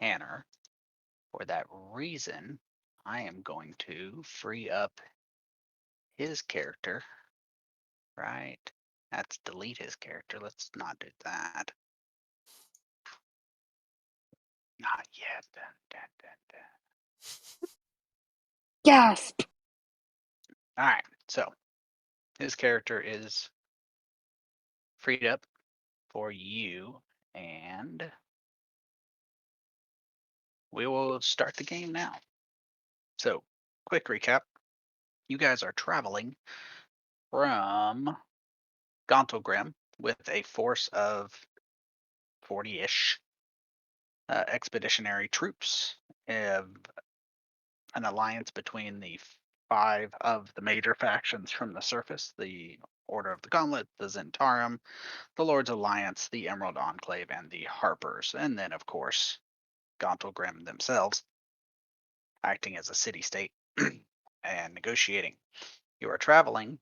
Tanner. For that reason, I am going to free up his character, right? Let's delete his character. Let's not do that. Not yet. Dun, dun, dun, dun. Gasp! All right, so his character is freed up for you, and we will start the game now. So, quick recap. You guys are traveling from Gauntlgrim with a force of 40-ish expeditionary troops, an alliance between the 5 of the major factions from the surface, the Order of the Gauntlet, the Zentarum, the Lord's Alliance, the Emerald Enclave, and the Harpers. And then, of course, Gauntlgrim themselves, acting as a city-state and negotiating. You are traveling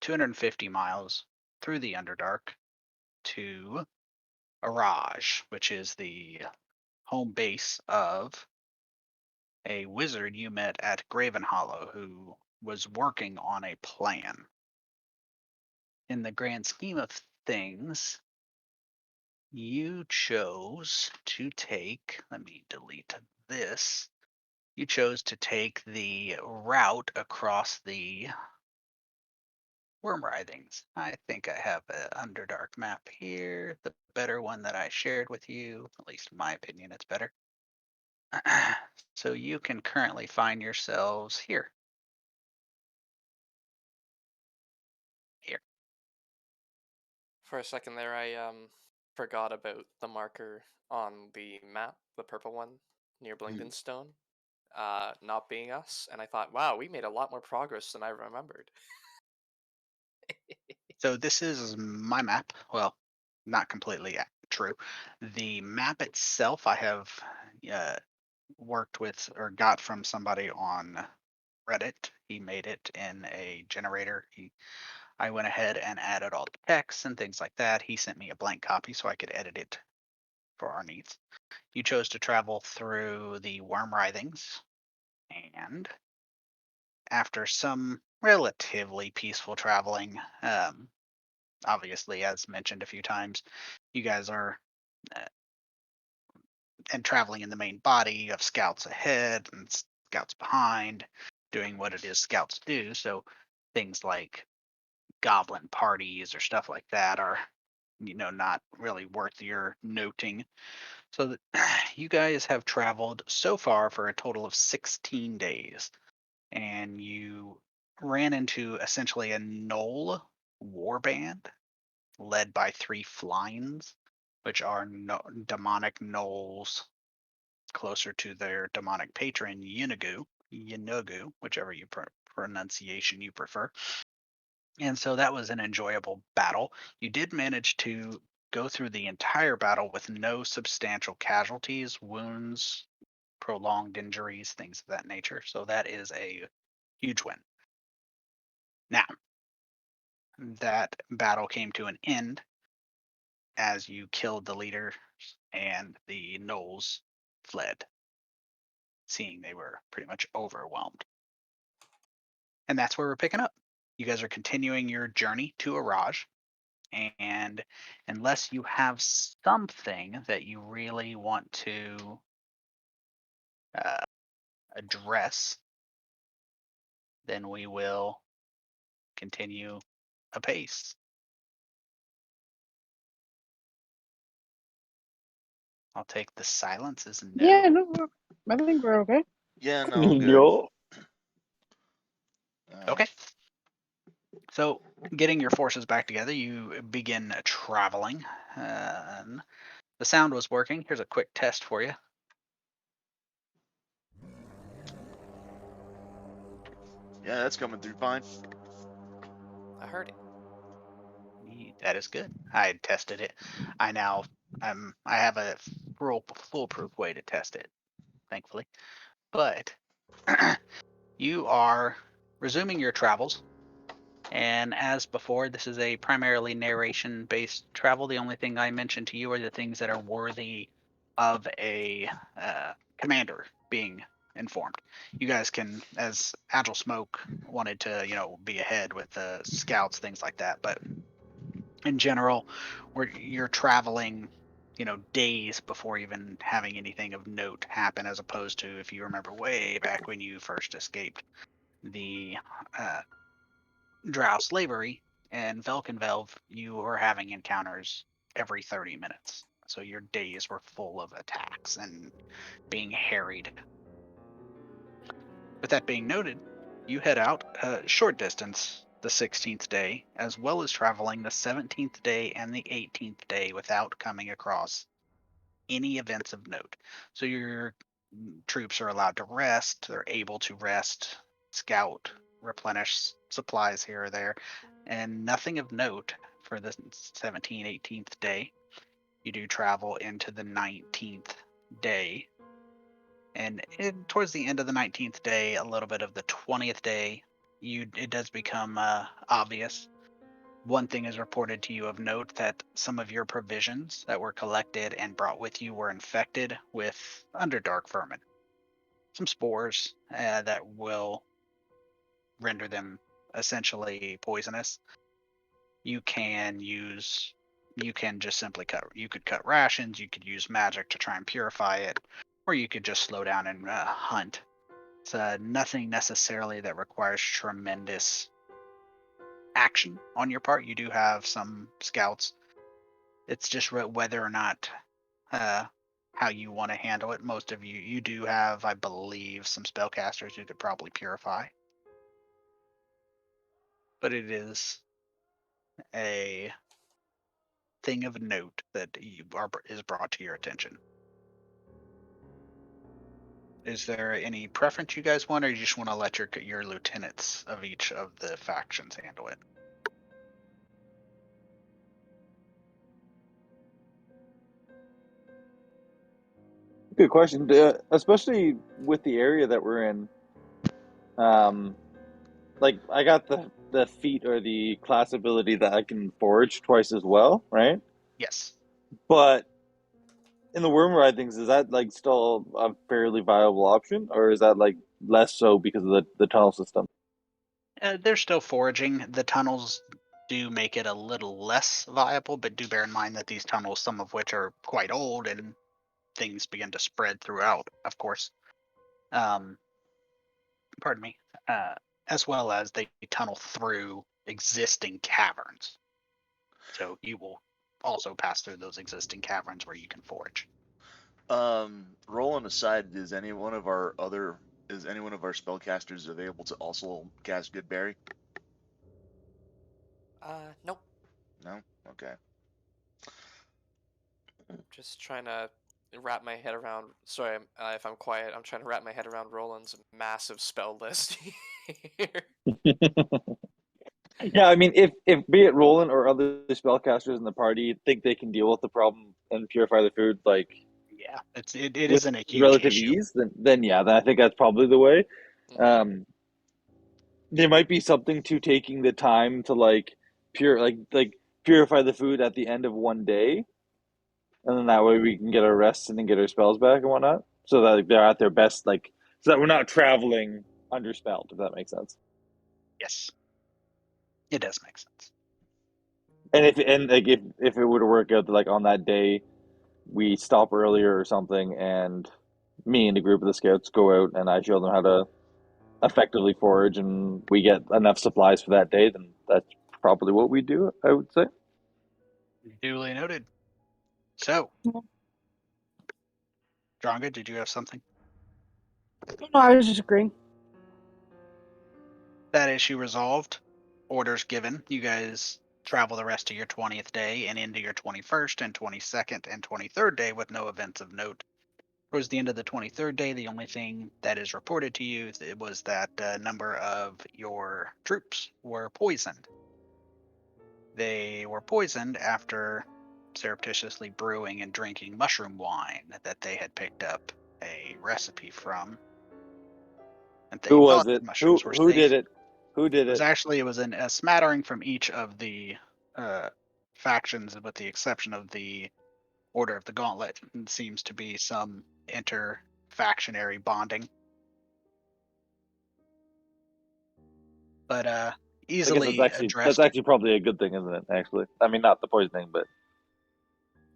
250 miles through the Underdark to Araj, which is the home base of a wizard you met at Graven Hollow who was working on a plan. In the grand scheme of things, you chose to take, let me delete this. You chose to take the route across the Wormwrithings. I think I have an Underdark map here, the better one that I shared with you. At least in my opinion, it's better. So you can currently find yourselves here. Here. For a second there, I forgot about the marker on the map, the purple one near Blingdenstone, not being us, and I thought, wow, we made a lot more progress than I remembered. So this is my map. Well, not completely true. The map itself I have uh, worked with or got from somebody on Reddit. He made it in a generator. I went ahead and added all the text and things like that. He sent me a blank copy so I could edit it for our needs. You chose to travel through the Wormwrithings, and after some relatively peaceful traveling, obviously, as mentioned a few times, you guys are uh, and traveling in the main body. You have scouts ahead and scouts behind, doing what it is scouts do. So things like goblin parties or stuff like that are, not really worth your noting. So that you guys have traveled so far for a total of 16 days, and you ran into essentially a Knoll warband led by 3 Flyns, which are demonic gnolls closer to their demonic patron Yinagu, whichever pronunciation you prefer. And so that was an enjoyable battle. You did manage to go through the entire battle with no substantial casualties, wounds, prolonged injuries, things of that nature. So that is a huge win. Now, that battle came to an end as you killed the leaders and the gnolls fled, seeing they were pretty much overwhelmed. And that's where we're picking up. You guys are continuing your journey to Araj, and unless you have something that you really want to uh, address, then we will continue apace. I'll take the silence as no. Yeah, no, I think we're okay. Yeah, no, I'm good. Yo. Okay. So, getting your forces back together, you begin traveling. The sound was working. Here's a quick test for you. Yeah, that's coming through fine. I heard it. That is good. I had tested it. I have a foolproof way to test it, thankfully. But you are resuming your travels, and as before, this is a primarily narration-based travel. The only thing I mention to you are the things that are worthy of a commander being informed. You guys can, as Agile Smoke wanted to, be ahead with the scouts, things like that. But in general, where you're traveling, days before even having anything of note happen, as opposed to if you remember way back when you first escaped the Drow slavery and Velkenvelv, you were having encounters every 30 minutes. So your days were full of attacks and being harried. With that being noted, you head out a short distance the 16th day, as well as traveling the 17th day and the 18th day without coming across any events of note. So your troops are allowed to rest, they're able to rest, scout, replenish supplies here or there, and nothing of note for the 17th, 18th day. You do travel into the 19th day. And towards the end of the 19th day, a little bit of the 20th day, it does become obvious. One thing is reported to you of note that some of your provisions that were collected and brought with you were infected with underdark vermin. Some spores that will render them essentially poisonous. You can just simply cut rations, you could use magic to try and purify it, or you could just slow down and hunt. It's nothing necessarily that requires tremendous action on your part. You do have some scouts. It's just whether or not how you want to handle it. Most of you do have, I believe, some spellcasters who could probably purify. But it is a thing of note that is brought to your attention. Is there any preference you guys want, or you just want to let your lieutenants of each of the factions handle it? Good question. Especially with the area that we're in. Like I got the feat or the class ability that I can forage twice as well, right? Yes. But in the Wormwrithings, is that like still a fairly viable option, or is that like less so because of the tunnel system? They're still foraging. The tunnels do make it a little less viable, but do bear in mind that these tunnels, some of which are quite old, and things begin to spread throughout, of course. Pardon me. As well as they tunnel through existing caverns. So you will also pass through those existing caverns where you can forage. Rolling aside, is any one of our spellcasters available to also cast Good Berry? Nope. No? Okay. Just trying to wrap my head around. Sorry, if I'm quiet, I'm trying to wrap my head around Roland's massive spell list here. Yeah, I mean, if be it Roland or other spellcasters in the party think they can deal with the problem and purify the food, like Yeah, it with isn't a huge relative issue. ease, then yeah, I think that's probably the way. Mhm. There might be something to taking the time to like purify the food at the end of one day, and then that way we can get our rest and then get our spells back and whatnot, so that like, they're at their best, like so that we're not traveling underspelled, if that makes sense. Yes, it does make sense. And if it were to work out like on that day, we stop earlier or something, and me and the group of the scouts go out and I show them how to effectively forage, and we get enough supplies for that day, then that's probably what we do, I would say. Duly noted. So, Dronga, did you have something? No, I was just agreeing. That issue resolved. Orders given. You guys travel the rest of your 20th day and into your 21st and 22nd and 23rd day with no events of note. Towards the end of the 23rd day, the only thing that is reported to you was that a number of your troops were poisoned. They were poisoned after surreptitiously brewing and drinking mushroom wine that they had picked up a recipe from. And they Who was thought the it? mushrooms were Who safe. did it? Who did it? It was a smattering from each of the factions, with the exception of the Order of the Gauntlet. And seems to be some inter-factionary bonding. But I guess easily that's addressed. actually probably a good thing, isn't it? Actually, I mean, not the poisoning, but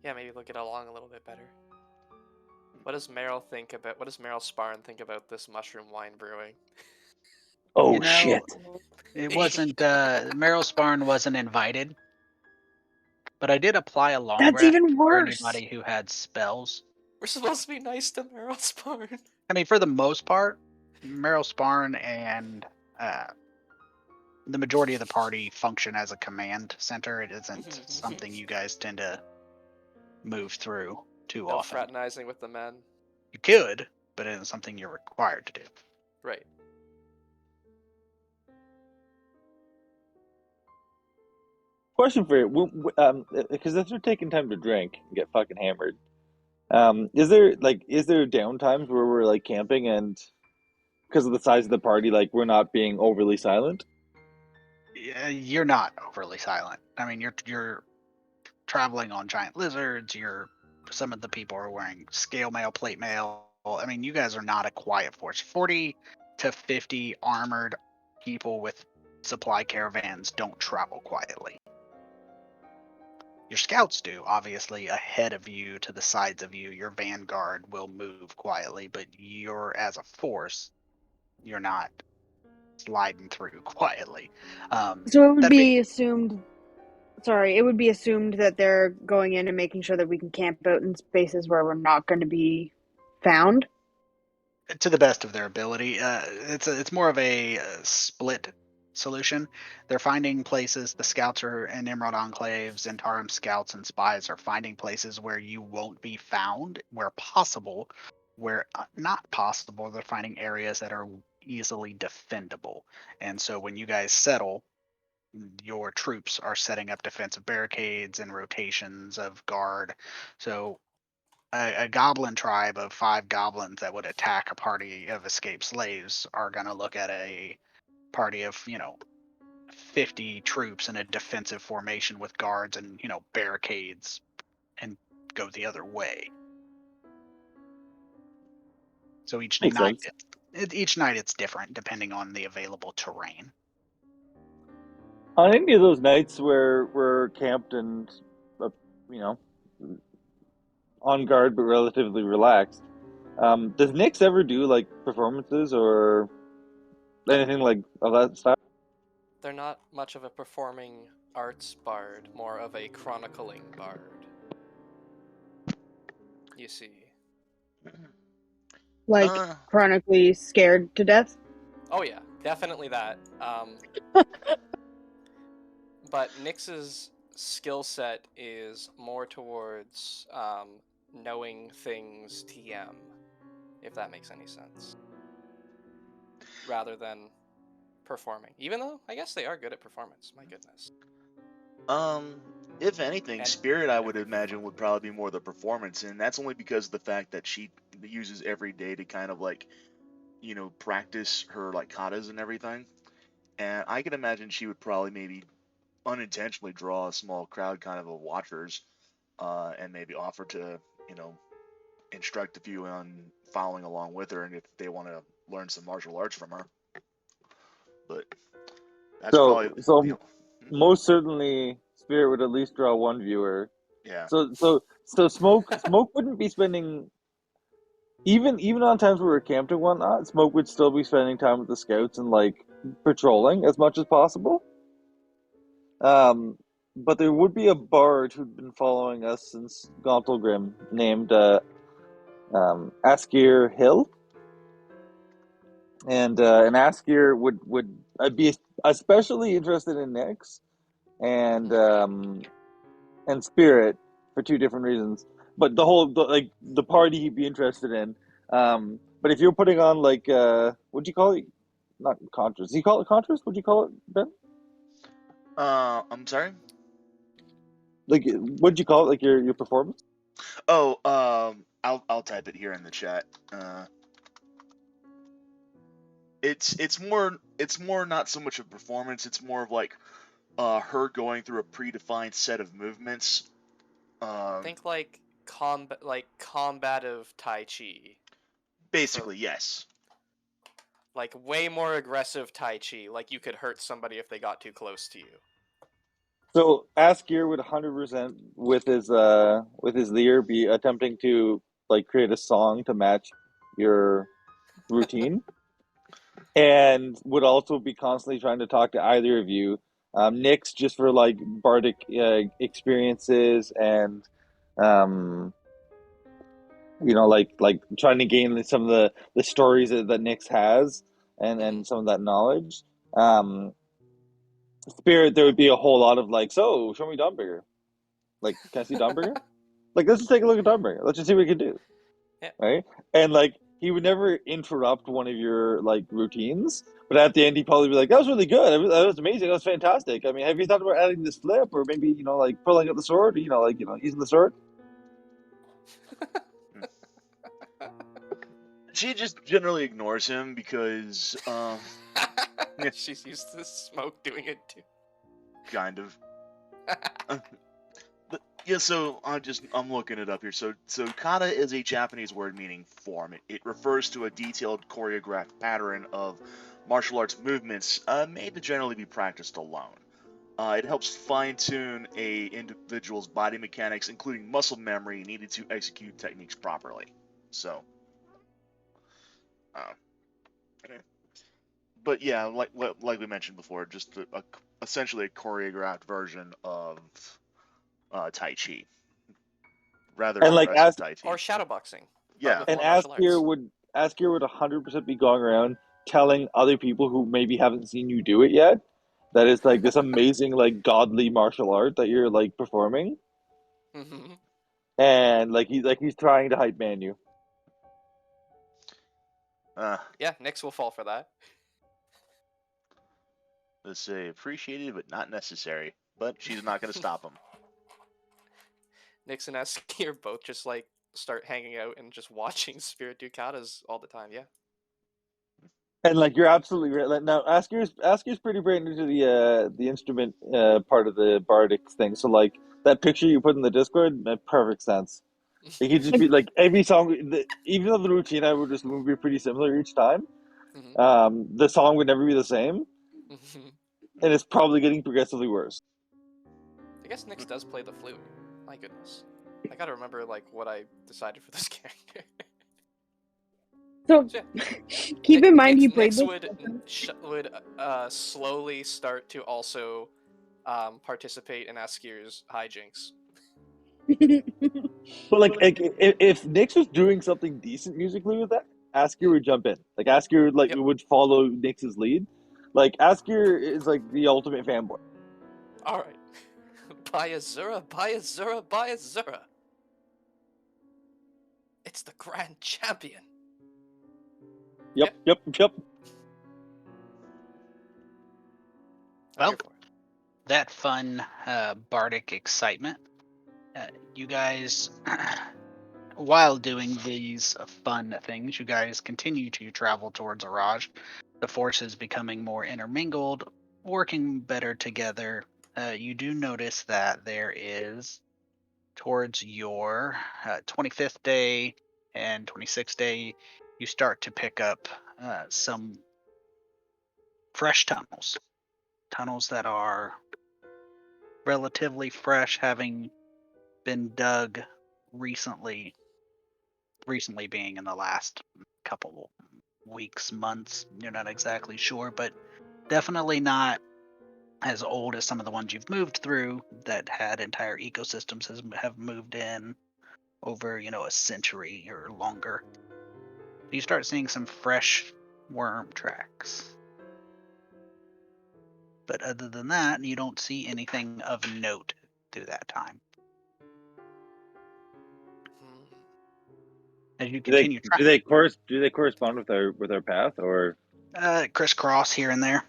Yeah, maybe we'll get along a little bit better. What does Meryl Sparn think about this mushroom wine brewing? oh You know, shit! it wasn't Meryl Sparn wasn't invited, but I did apply a long That's rest even for worse. anybody who had spells. We're supposed to be nice to Meryl Sparn. I mean, for the most part, Meryl Sparn and the majority of the party function as a command center. It isn't something you guys tend to move through too No often. fraternizing with the men. You could, but it isn't something you're required to do. Right. Question for you, because if they're taking time to drink and get fucking hammered, is there downtimes where we're like camping and because of the size of the party, like we're not being overly silent? You're not overly silent. I mean, you're traveling on giant lizards. Some of the people are wearing scale mail, plate mail. I mean, you guys are not a quiet force. 40 to 50 armored people with supply caravans don't travel quietly. Your scouts do, obviously, ahead of you, to the sides of you. Your vanguard will move quietly, but you're, as a force, you're not sliding through quietly. So it would that be assumed. Sorry, it would be assumed that they're going in and making sure that we can camp out in spaces where we're not going to be found. To the best of their ability. It's more of a split solution. They're finding places. The scouts are in Emerald Enclaves, Zentarum scouts and spies are finding places where you won't be found, where possible. Where not possible, they're finding areas that are easily defendable. And so when you guys settle, your troops are setting up defensive barricades and rotations of guard. So a goblin tribe of 5 goblins that would attack a party of escaped slaves are going to look at a party of 50 troops in a defensive formation with guards and barricades and go the other way. So each Makes night sense. each night it's different depending on the available terrain. On any of those nights where we're camped and, you know, on guard but relatively relaxed, does Nyx ever do like performances or anything like of that style? They're not much of a performing arts bard, more of a chronicling bard. You see. Like chronically scared to death. Oh yeah, definitely that. But Nyx's skill set is more towards knowing things TM, if that makes any sense, rather than performing. Even though I guess they are good at performance. My goodness. If anything, And Spirit I would every imagine would probably be more the performance, and that's only because of the fact that she uses every day to kind of like, practice her like katas and everything. And I can imagine she would probably maybe unintentionally draw a small crowd kind of watchers, and maybe offer to, instruct a few on following along with her, and if they want to learn some martial arts from her. But that's probably, So most certainly Spirit would at least draw one viewer. yeah. So Smoke wouldn't be spending even on times where we're camped and whatnot. Smoke would still be spending time with the scouts and like patrolling as much as possible. But there would be a bard who'd been following us since Gauntlgrim named Askir Hill, and Askir would I'd be especially interested in Nyx and Spirit for two different reasons. But the party he'd be interested in. But if you're putting on like what'd you call it? Not Contras. Do you call it Contras? What'd you call it, Ben? I'm sorry. Like what'd you call it? Like your performance? Oh, I'll type it here in the chat. It's more not so much a performance. It's more of like her going through a predefined set of movements. think like combative Tai Chi. Basically, yes. Like way more aggressive Tai Chi. Like you could hurt somebody if they got too close to you. So Askir would 100% with his lyre be attempting to like create a song to match your routine, and would also be constantly trying to talk to either of you. Nyx just for like bardic experiences and like trying to gain some of the stories that Nyx has and some of that knowledge. Spirit, there would be a whole lot of like, so show me Dawnbringer. Like, can I see Dawnbringer? Like, let's just take a look at Dawnbringer. Let's just see what we can do. Yeah. Right? And like, he would never interrupt one of your like routines, but at the end, he'd probably be like, "That was really good. That was amazing. That was fantastic. I mean, have you thought about adding this flip, or maybe like pulling out the sword, using the sword?" She just generally ignores him because, She's used to smoke doing it too. kind of. Yeah, so I'm looking it up here. So kata is a Japanese word meaning form. It refers to a detailed choreographed pattern of martial arts movements made to generally be practiced alone. It helps fine-tune a individual's body mechanics, including muscle memory needed to execute techniques properly. So, but yeah, like we mentioned before, just essentially a choreographed version of Tai Chi. Rather And like aggressive Tai Chi. Or shadowboxing. Yeah. And Askir would 100% be going around telling other people who maybe haven't seen you do it yet that it's like this amazing like godly martial art that you're like performing. Mm-hmm. And like he's trying to hype man you. Yeah, Nyx will fall for that. Let's say appreciated but not necessary. But she's not going to stop him. Nyx and Askir both just like start hanging out and just watching Spirit do katas all the time. Yeah. And like you're absolutely right. Like, now Askir's pretty brain into the instrument part of the bardic thing. So like that picture you put in the Discord made perfect sense. Like he'd just be like every song, even though the routine I would just would be pretty similar each time. The song would never be the same, and it's probably getting progressively worse. I guess Nyx does play the flute. My goodness, I gotta remember like what I decided for this character. So, keep in mind he played Nyx would slowly start to also participate in Askir's hijinks. But like if Nyx was doing something decent musically with that, Askir would jump in. Like Askir would follow Nyx's lead. Like Askir is like the ultimate fanboy. All right, buy Azura, buy Azura, buy Azura. It's the grand champion. Yep. Well, that fun bardic excitement. You guys, while doing these fun things, you guys continue to travel towards Araj. The forces becoming more intermingled, working better together. You do notice that there is, towards your 25th day and 26th day, you start to pick up some fresh tunnels that are relatively fresh, having been dug recently being in the last couple weeks, months. You're not exactly sure, but definitely not as old as some of the ones you've moved through that had entire ecosystems have moved in over a century or longer. You start seeing some fresh worm tracks. But other than that, you don't see anything of note through that time. As you continue, do they correspond with our path, or crisscross here and there?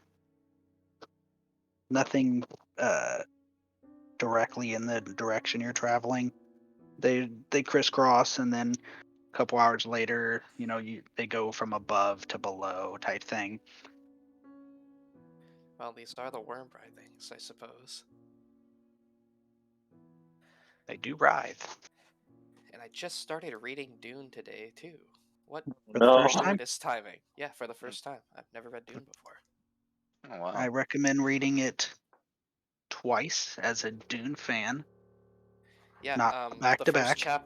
Nothing directly in the direction you're traveling. They crisscross, and then a couple hours later, they go from above to below type thing. Well, these are the Wormwrithings, I suppose. They do writhe. And I just started reading Dune today too. What For the first No. time? fortuitous timing. Yeah, for the first time. I've never read Dune before. Oh wow. I recommend reading it twice as a Dune fan, Yeah, not back the to first back.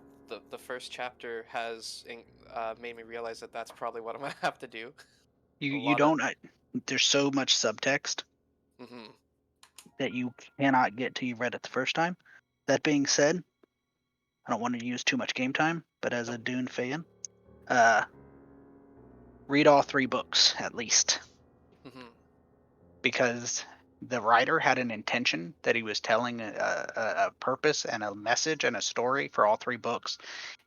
the first chapter has made me realize that that's probably what I'm gonna have to do. You don't. There's so much subtext Mm-hmm. that you cannot get till you read it the first time. That being said, I don't want to use too much game time, but as a Dune fan, read all 3 books at least, Mm-hmm. because the writer had an intention that he was telling a purpose and a message and a story for all 3 books.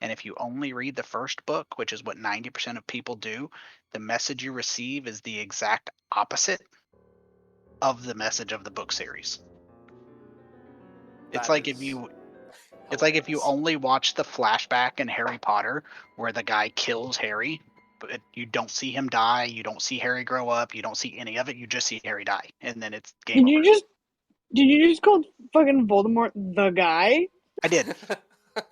And if you only read the first book, which is what 90% of people do, the message you receive is the exact opposite of the message of the book series. It's That like if is you It's like if you hilarious. only watch the flashback in Harry Potter where the guy kills Harry, but you don't see him die, you don't see Harry grow up, you don't see any of it, you just see Harry die, and then it's game Did over. you just call fucking Voldemort the guy? I did.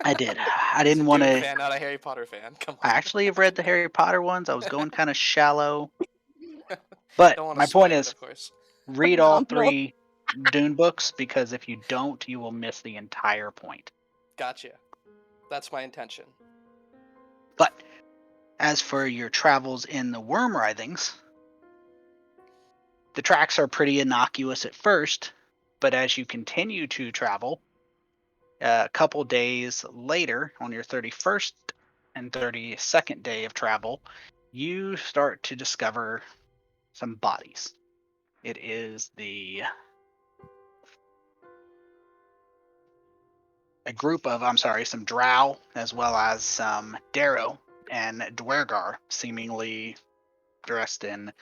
I He's a didn't want Dune to. fan, not a Harry Potter fan. Come I on. actually have read the Harry Potter ones. I was going kind of shallow. But Don't want to my point spoil it, is, of course. read all Phenomenal. 3 Dune books, because if you don't, you will miss the entire point. Gotcha. That's my intention. But as for your travels in the Wormwrithings, the tracks are pretty innocuous at first, but as you continue to travel, a couple days later, on your 31st and 32nd day of travel, you start to discover some bodies. It is some drow, as well as some Darrow and Dwergar, seemingly dressed in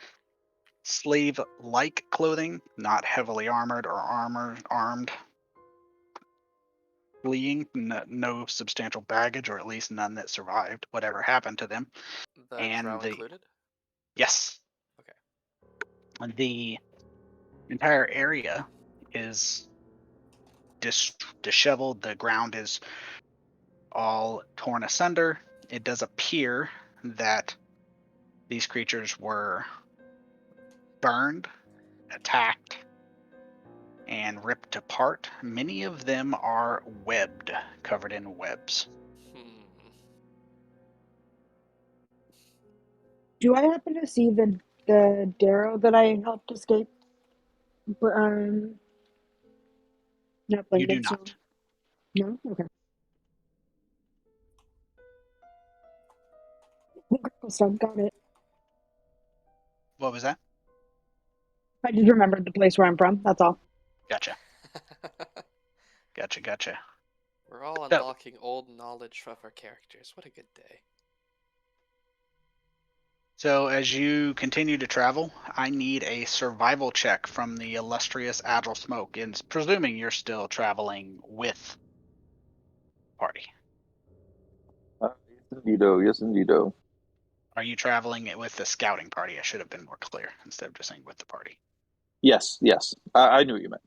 slave-like clothing, not heavily armored or armed, fleeing, no substantial baggage, or at least none that survived whatever happened to them. The And drow included? yes, Okay. the entire area is disheveled. The ground is all torn asunder. It does appear that these creatures were burned, attacked, and ripped apart. Many of them are webbed, covered in webs. Do I happen to see the Darrow that I helped escape? Not You do Blankenstone. not. No? Okay. So got it. What was that? I just remembered the place where I'm from, that's all. Gotcha. Gotcha. We're all So, unlocking old knowledge of our characters. What a good day. So as you continue to travel, I need a survival check from the illustrious Agile Smoke, and presuming you're still traveling with party. Yes, indeedo. Yes, indeedo. Are you traveling with the scouting party? I should have been more clear instead of just saying with the party. Yes, yes. I knew what you meant.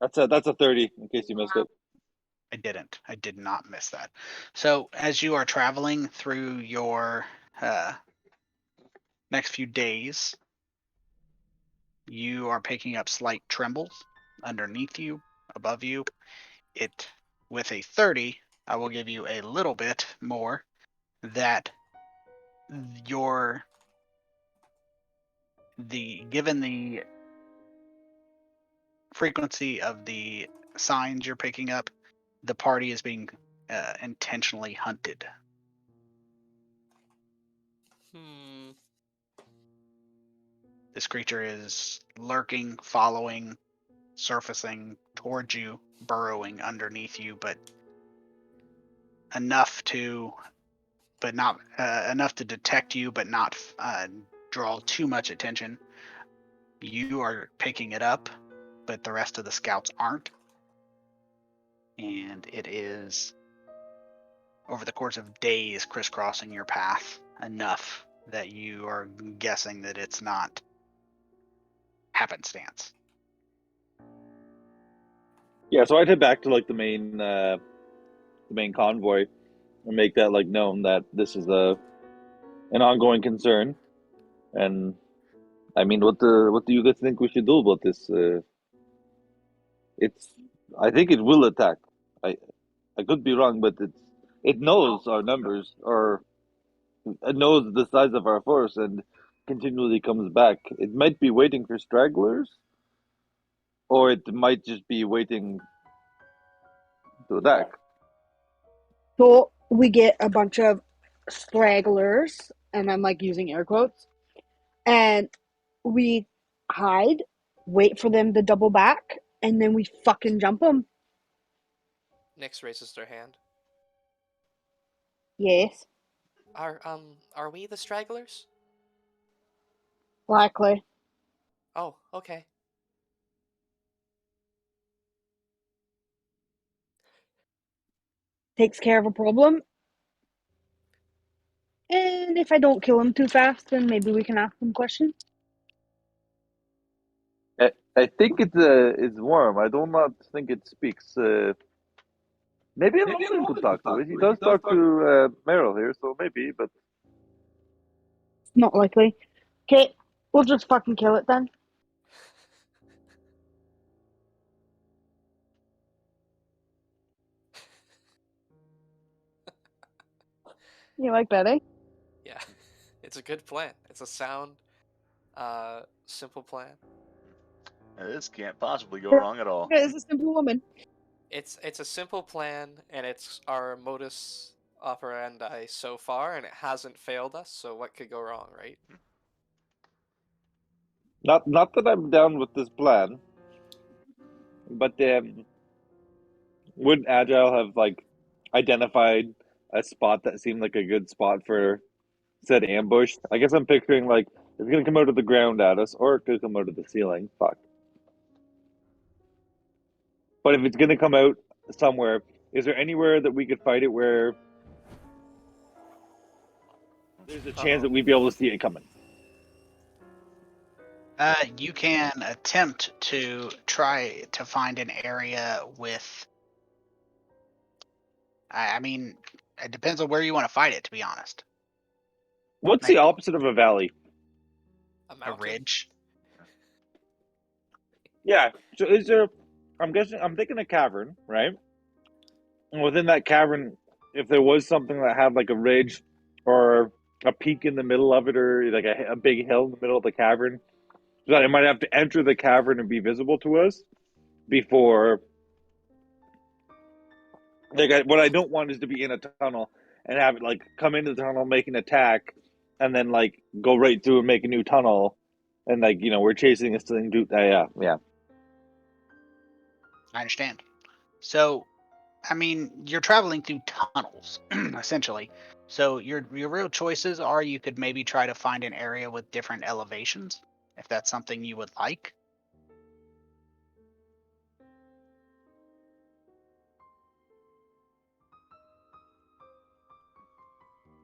That's a 30, in case you missed it. I didn't. I did not miss that. So as you are traveling through your next few days, you are picking up slight trembles underneath you, above you. It with a 30, I will give you a little bit more that given the frequency of the signs you're picking up, the party is being intentionally hunted. This creature is lurking, following, surfacing towards you, burrowing underneath you, but enough to detect you, but not draw too much attention. You are picking it up, but the rest of the scouts aren't. And it is, over the course of days, crisscrossing your path enough that you are guessing that it's not happenstance. Yeah, so I'd head back to like the main convoy and make that like known that this is an ongoing concern. And I mean, what do you guys think we should do about this? It's I think it will attack. I could be wrong, but it knows our numbers, or it knows the size of our force, and continually comes back. It might be waiting for stragglers, or it might just be waiting to attack. So we get a bunch of stragglers, and I'm like using air quotes, and we hide, wait for them to double back, and then we fucking jump them. Nyx raises their hand. Yes, Are we the stragglers? likely. Oh, okay. Takes care of a problem. And if I don't kill him too fast, then maybe we can ask him questions. I think it's warm. I do not think it speaks. Maybe an Olin could talk to it. He does talk to Meryl here, so maybe. But Not likely. Okay, we'll just fucking kill it then. You like that, eh? Yeah, it's a good plan. It's a sound, simple plan. This can't possibly go wrong at all. It's a simple woman. It's a simple plan, and it's our modus operandi so far, and it hasn't failed us. So what could go wrong, right? not that I'm down with this plan, but wouldn't Agile have like identified a spot that seemed like a good spot for said ambush? I guess I'm picturing like it's gonna come out of the ground at us, or it could come out of the ceiling. Fuck. But if it's gonna come out somewhere, is there anywhere that we could fight it where there's a chance that we'd be able to see it coming? You can attempt to try to find an area with. I mean, it depends on where you want to fight it. To be honest, What's the opposite of a valley? A ridge. Yeah. So is there? I'm thinking a cavern, right? And within that cavern, if there was something that had like a ridge or a peak in the middle of it, or like a big hill in the middle of the cavern, so that I might have to enter the cavern and be visible to us before. Like, what I don't want is to be in a tunnel and have it like come into the tunnel, make an attack, and then like go right through and make a new tunnel, and like we're chasing this thing. Yeah. I understand. So, I mean, you're traveling through tunnels, essentially. So your real choices are you could maybe try to find an area with different elevations, if that's something you would like.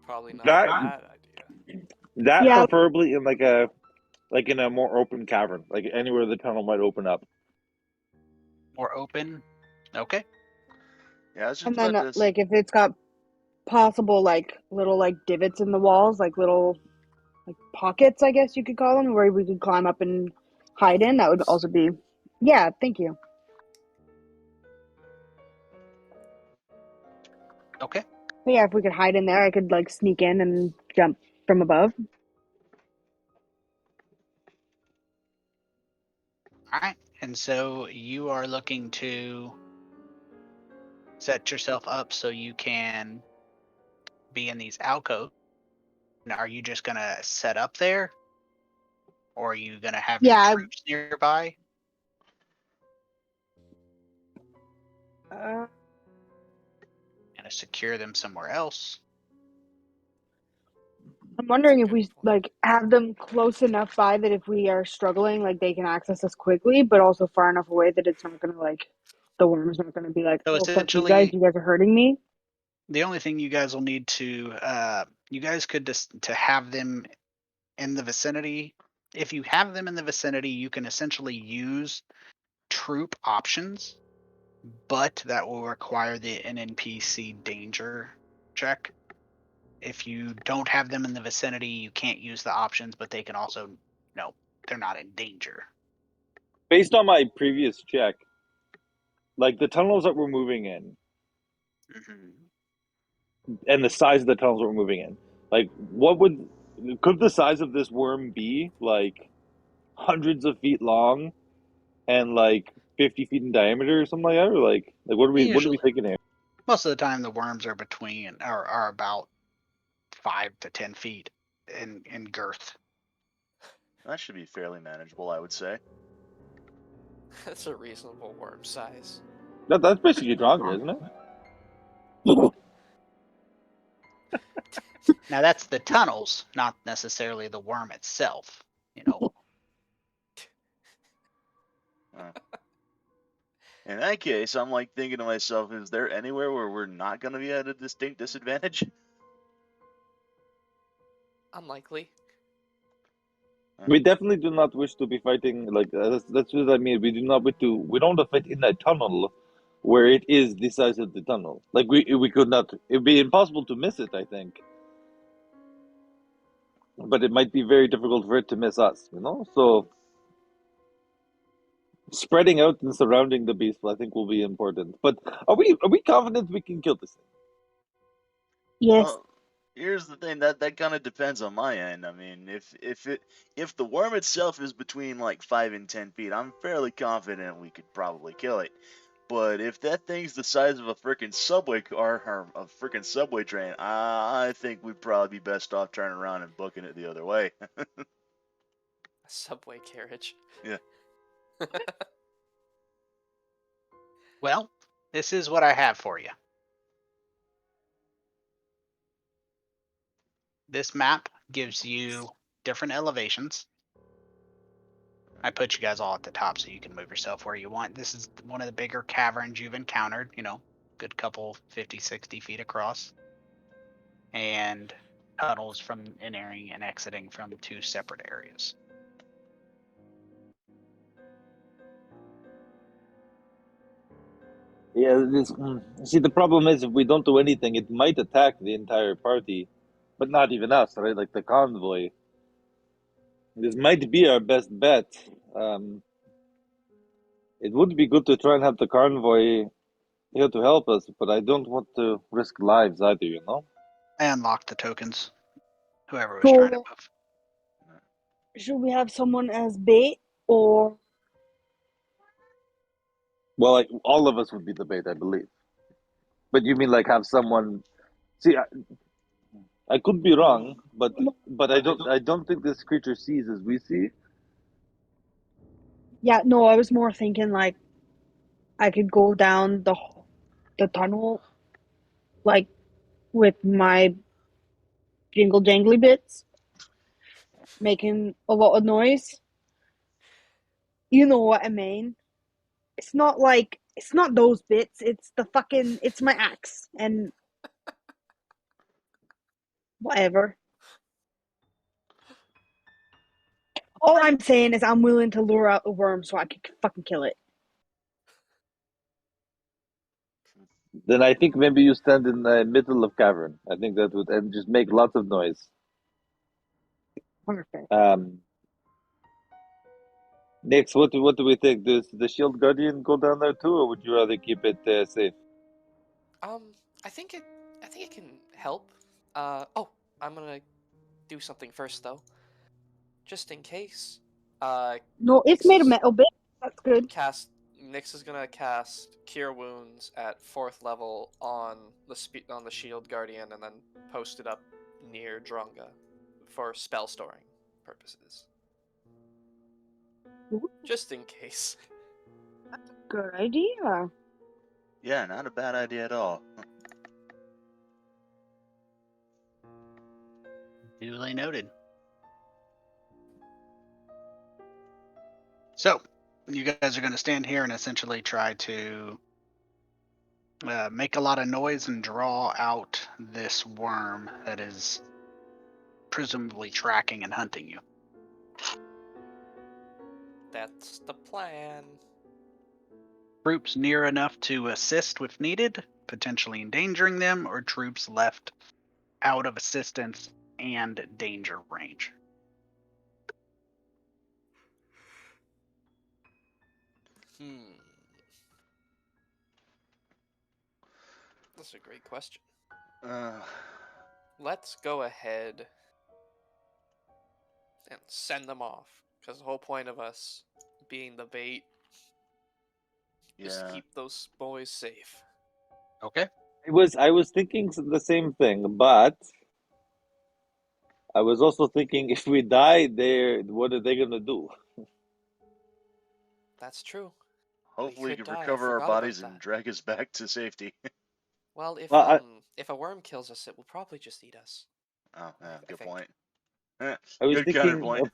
Probably not That a bad idea. that Yeah. preferably in like in a more open cavern, like anywhere the tunnel might open up. More open. Okay. Yeah, I was just And then, about to. like, if it's got possible, like, little, like, divots in the walls, like, little, like, pockets, I guess you could call them, where we could climb up and hide in, that would also be. Yeah, thank you. Okay. But yeah, if we could hide in there, I could, like, sneak in and jump from above. All right. And so you are looking to set yourself up so you can be in these alcoves. Now, are you just gonna set up there, or are you gonna have your Yeah. troops nearby? Uh, Gonna secure them somewhere else? I'm wondering That's if a good we, point. like, have them close enough by that if we are struggling, like, they can access us quickly, but also far enough away that it's not gonna, like, the worm's not gonna be like, So oh, fuck essentially, you guys are hurting me. the only thing you guys will need to, you guys could just to have them in the vicinity. If you have them in the vicinity, you can essentially use troop options but that will require the NPC danger check. If you don't have them in the vicinity, you can't use the options, but they can also, no, they're not in danger. Based on my previous check, like the tunnels that we're moving in, and the size of the tunnels we're moving in, like could the size of this worm be like hundreds of feet long and like 50 feet in diameter or something like that? Or like what are we Usually. thinking here? Most of the time, the worms are are about 5 to 10 feet in girth. That should be fairly manageable, I would say. That's a reasonable worm size. That's basically Dranger, isn't it? Now that's the tunnels, not necessarily the worm itself. You know. In that case, I'm like thinking to myself, is there anywhere where we're not going to be at a distinct disadvantage? Unlikely. We definitely do not wish to be fighting like that's what I mean. We do not wish to. We don't want to fight in a tunnel where it is the size of the tunnel. Like we could not. It'd be impossible to miss it, I think. But it might be very difficult for it to miss us. You know, so spreading out and surrounding the beast, I think, will be important. But are we confident we can kill this thing? Yes. Well, here's the thing, that kind of depends on my end. I mean, if the worm itself is between like 5 and 10 feet, I'm fairly confident we could probably kill it. But if that thing's the size of a freaking subway car or a freaking subway train, I think we'd probably be best off turning around and booking it the other way. A subway carriage. Yeah. Well, this is what I have for you. This map gives you different elevations. I put you guys all at the top so you can move yourself where you want. This is one of the bigger caverns you've encountered, good couple 50, 60 feet across. And tunnels from entering and exiting from 2 separate areas. Yeah, see, the problem is if we don't do anything, it might attack the entire party, but not even us, right? Like the convoy. This might be our best bet. It would be good to try and have the convoy here to help us, but I don't want to risk lives either, you know? I unlocked the tokens. Whoever was trying to So, move. should we have someone as bait or? Well, like all of us would be the bait, I believe. But you mean like have someone? See, I could be wrong, but I don't think this creature sees as we see. Yeah, no, I was more thinking like I could go down the tunnel like with my jingle jangly bits, making a lot of noise. You know what I mean? It's not those bits. It's my axe and whatever. All I'm saying is I'm willing to lure out the worm so I can fucking kill it. Then I think maybe you stand in the middle of cavern. I think that would and just make lots of noise. Perfect. Next, what do we think? Does the Shield Guardian go down there too, or would you rather keep it safe? I think it can help. Oh, I'm gonna do something first though, just in case. No, it's made of metal bit. That's good. Nyx is gonna cast Cure Wounds at 4th level on the Shield Guardian, and then post it up near Drunga for spell storing purposes. Ooh. Just in case. Good idea. Yeah, not a bad idea at all. Duly noted. So, you guys are going to stand here and essentially try to make a lot of noise and draw out this worm that is presumably tracking and hunting you. That's the plan. troops near enough to assist if needed, potentially endangering them, or troops left out of assistance and danger range. That's a great question. Uh, Let's go ahead and send them off, because the whole point of us being the bait is to yeah. keep those boys safe. Okay. I was thinking the same thing, but I was also thinking if we die there, what are they gonna do? That's true. Hopefully, you could can die. I recover our forgot about bodies and that. drag us back to safety. Well, Well, if a worm kills us, it will probably just eat us. Oh, yeah, I good think. point. I was Good thinking counterpoint.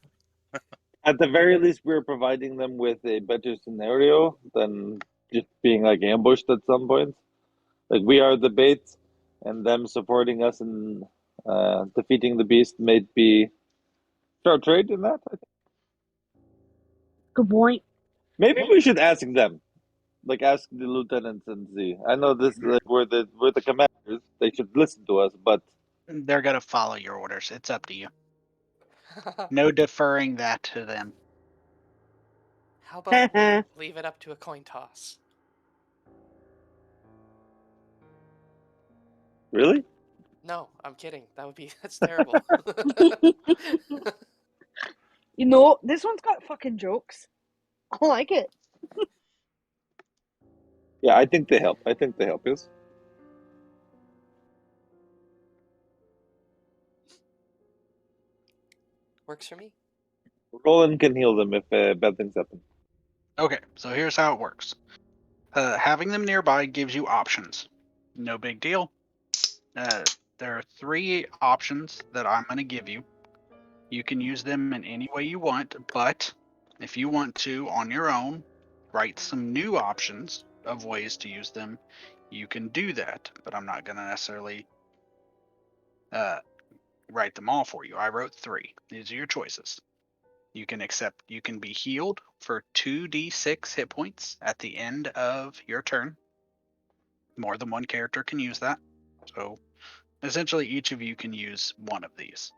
at the very least we're providing them with a better scenario than just being like ambushed at some point. Like we are the bait, and them supporting us in defeating the beast may be fair trade in that. I think. Good point. Maybe we should ask them, like ask the lieutenants and see. I know this like, we're the commanders; they should listen to us. But They're going to follow your orders. It's up to you. No deferring that to them. How about we leave it up to a coin toss? really, No, I'm kidding. That's terrible. You know, this one's got fucking jokes. I like it. yeah, I think they help. I think they help. Yes. Works for me. Roland can heal them if bad things happen. Okay, so here's how it works. Having them nearby gives you options. No big deal. There are 3 options that I'm going to give you. You can use them in any way you want, but if you want to, on your own, write some new options of ways to use them, you can do that. But I'm not going to necessarily write them all for you. I wrote 3. These are your choices. You can be healed for 2d6 hit points at the end of your turn. More than one character can use that. So essentially, each of you can use one of these.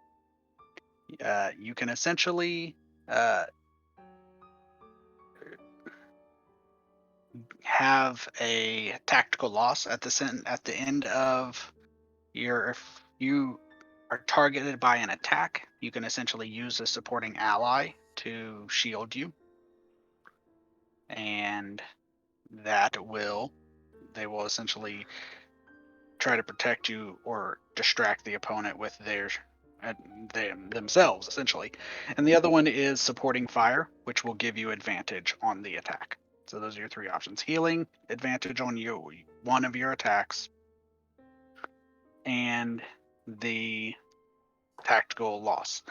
You can essentially have a tactical loss at the end of your. If you are targeted by an attack, you can essentially use a supporting ally to shield you, and they will essentially try to protect you or distract the opponent with themselves essentially. And the other one is supporting fire, which will give you advantage on the attack. So those are your 3 options: healing, advantage on one of your attacks, and the tactical loss.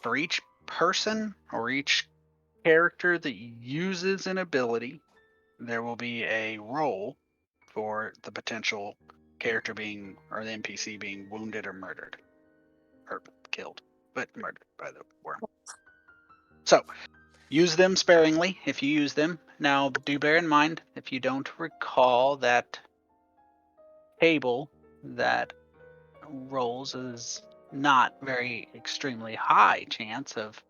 For each person or each character that uses an ability, there will be a roll for the potential character being, or the NPC being wounded or murdered, or killed, but murdered by the worm. So use them sparingly if you use them. Now, do bear in mind, if you don't recall, that table that rolls is not very extremely high chance of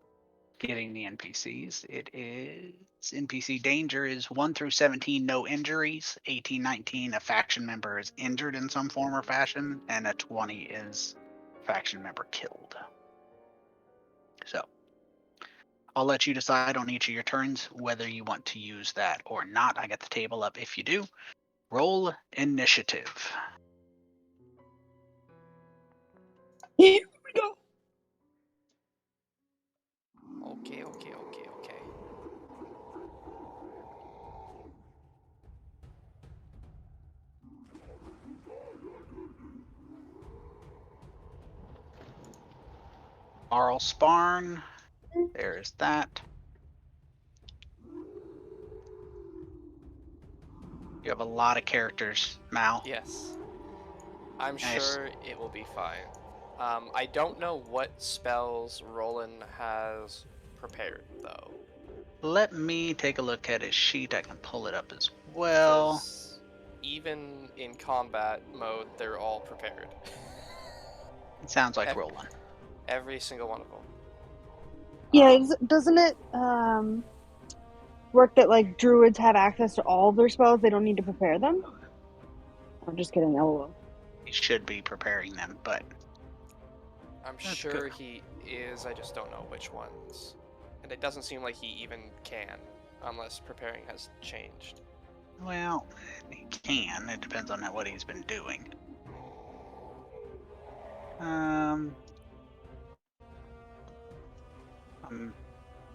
getting the NPCs. It is NPC danger is 1 through 17, no injuries. 18, 19, a faction member is injured in some form or fashion, and a 20 is faction member killed. So I'll let you decide on each of your turns whether you want to use that or not. I got the table up if you do. Roll initiative. Here we go. Okay. Arl Sparn. There is that. You have a lot of characters, Mal. Yes. I'm Nice. sure it will be fine. I don't know what spells Roland has prepared, though. Let me take a look at his sheet. I can pull it up as well. 'Cause even in combat mode, they're all prepared. It sounds like roll one. Every single one of them. Yeah, doesn't it work that like druids have access to all of their spells? They don't need to prepare them? I'm just kidding, LOL. He should be preparing them, but I'm That's sure good. he is, I just don't know which ones. And it doesn't seem like he even can, unless preparing has changed. well, he can. It depends on what he's been doing.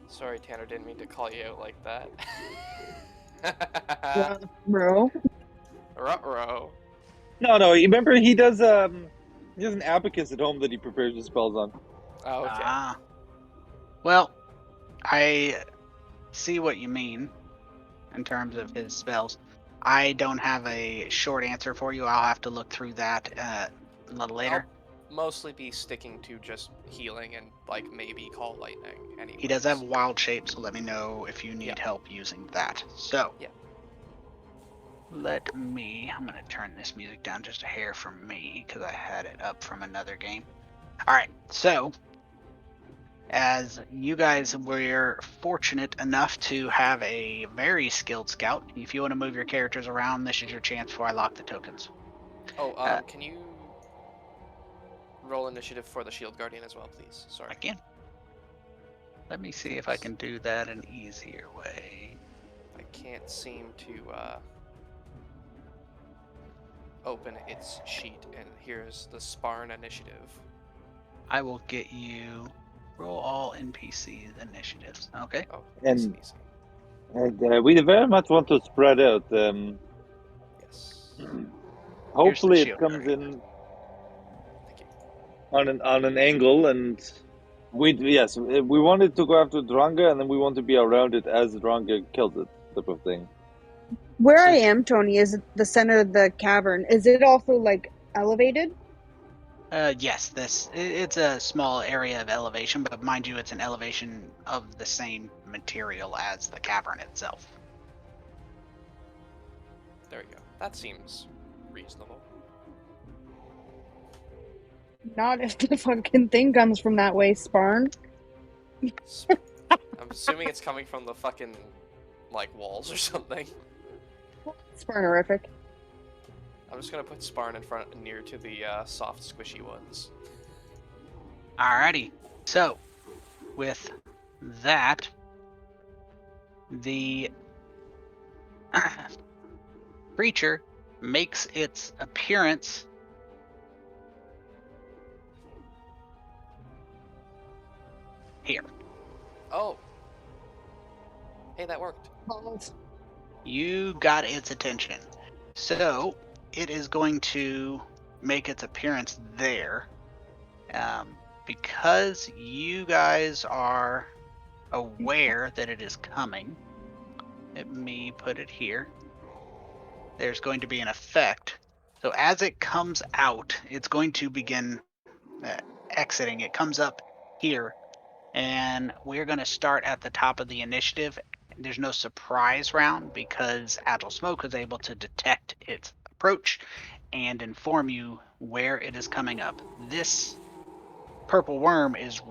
Sorry, Tanner, didn't mean to call you out like that. Bro. Ruh-roh. No. You remember he does an abacus at home that he prepares his spells on. Oh, okay. Well, I see what you mean in terms of his spells. I don't have a short answer for you. I'll have to look through that a little later. I'll mostly be sticking to just healing and like maybe call lightning. Anyways. He does have wild shape, so let me know if you need help using that. So, I'm going to turn this music down just a hair for me because I had it up from another game. All right, so as you guys were fortunate enough to have a very skilled scout, if you want to move your characters around, this is your chance before I lock the tokens. Oh, can you roll initiative for the shield guardian as well, please? Sorry. I can. Let me see if I can do that an easier way. I can't seem to open its sheet, and here's the Sparn initiative. I will get you roll all NPCs initiatives. Okay. Oh, And- nice And we very much want to spread out. Yes. Hopefully it shield comes guardian. in Thank you. on an angle, and we want it to go after Dranga, and then we want to be around it as Dranga kills it, type of thing. Where So I am, Tony, is the center of the cavern. Is it also like elevated? Yes, it's a small area of elevation, but mind you, it's an elevation of the same material as the cavern itself. There we go. That seems reasonable. Not if the fucking thing comes from that way, Sparn. I'm assuming it's coming from the fucking, like, walls or something. Sparnerific. I'm just gonna put Sparn in front, near to the soft, squishy ones. Alrighty. So, with that, the creature makes its appearance here. Oh! Hey, that worked. You got its attention. So, it is going to make its appearance there. Because you guys are aware that it is coming, let me put it here. There's going to be an effect. So as it comes out, it's going to begin exiting. It comes up here, and we're going to start at the top of the initiative. There's no surprise round because Agile Smoke is able to detect its approach and inform you where it is coming up. This purple worm is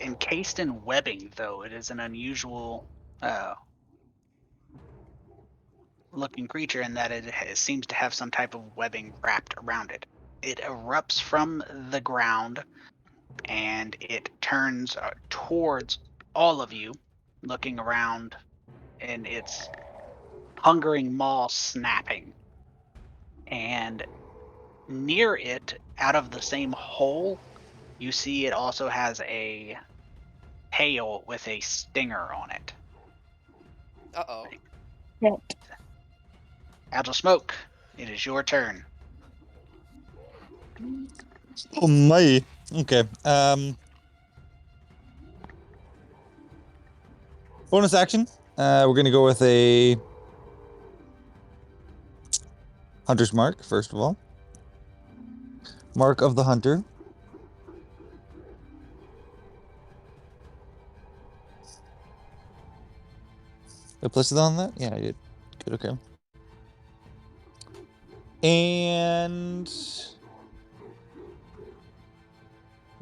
encased in webbing, though. It is an unusual looking creature in that it seems to have some type of webbing wrapped around it. It erupts from the ground and it turns towards all of you, looking around, and its hungering maw snapping. And near it, out of the same hole, you see it also has a tail with a stinger on it. Uh-oh. Agile Smoke, it is your turn. Oh my. Okay. Bonus action. We're gonna go with a Hunter's Mark, first of all. Mark of the Hunter. I placed it on that? Yeah, I did. Good, okay. And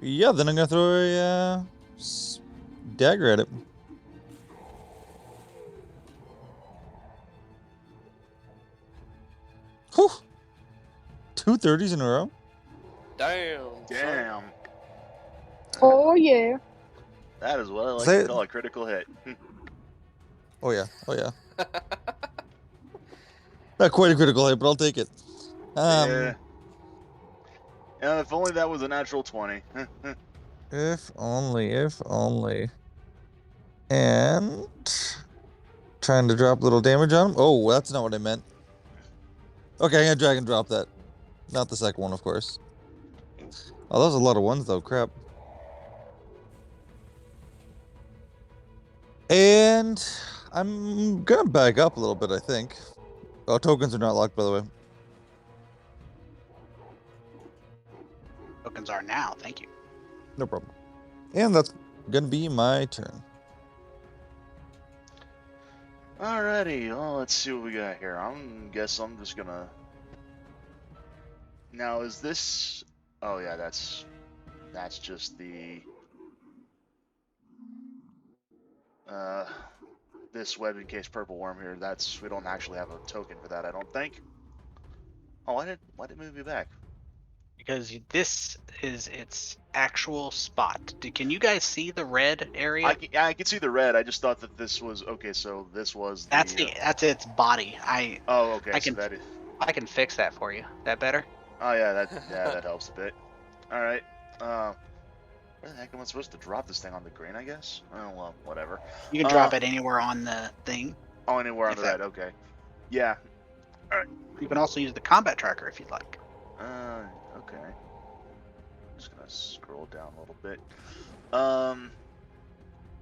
yeah, then I'm gonna throw a dagger at it. Whew! 2 30s in a row. Damn. Son. Damn. Oh yeah. That is what I like Say to it. call a critical hit. Oh yeah. Oh yeah. Not quite a critical hit, but I'll take it. Yeah. If only that was a natural 20. If only, if only. And trying to drop a little damage on him. Oh, that's not what I meant. Okay, I'm gonna drag and drop that. Not the second one, of course. Oh, that was a lot of ones, though. Crap. And I'm gonna back up a little bit, I think. Oh, tokens are not locked, by the way. Tokens are now. Thank you. No problem. And that's gonna be my turn. Alrighty, well, let's see what we got here. Guess I'm just gonna. Now, is this? Oh yeah, that's just the this web encased purple worm here. We don't actually have a token for that, I don't think. Oh, why did it move me back? Because this is its actual spot. Can you guys see the red area? I can see the red. I just thought that this was okay. So this was the. That's its body. Oh, okay. I So can that is. I can fix that for you. That better? Oh yeah, that helps a bit. All right. Where the heck am I supposed to drop this thing on the green? I guess. Oh well, whatever. You can drop it anywhere on the thing. Oh, anywhere on the red. Okay. Yeah. All right. You can also use the combat tracker if you'd like. Okay. Just gonna scroll down a little bit. I'm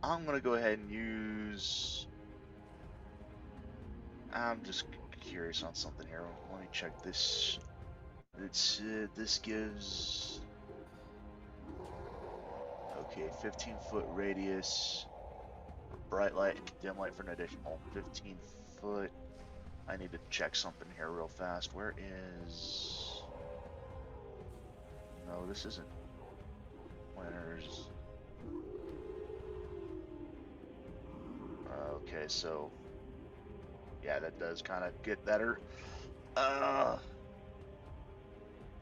gonna go ahead and use. I'm just curious on something here. Let me check this. This gives. Okay, 15-foot radius. Bright light and dim light for an additional 15 foot. I need to check something here real fast. Where is? No, this isn't. Where's? Okay, so yeah, that does kind of get better.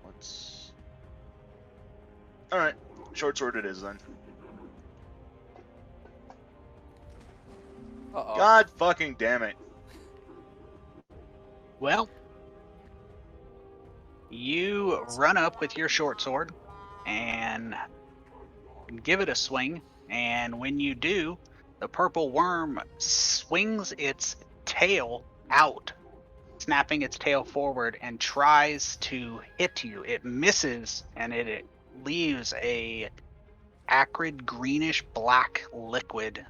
What's? All right, short sword it is then. Uh-oh. God fucking damn it! Well, you run up with your short sword and give it a swing, and when you do, the purple worm swings its tail out, snapping its tail forward, and tries to hit you. It misses, and it leaves a acrid greenish black liquid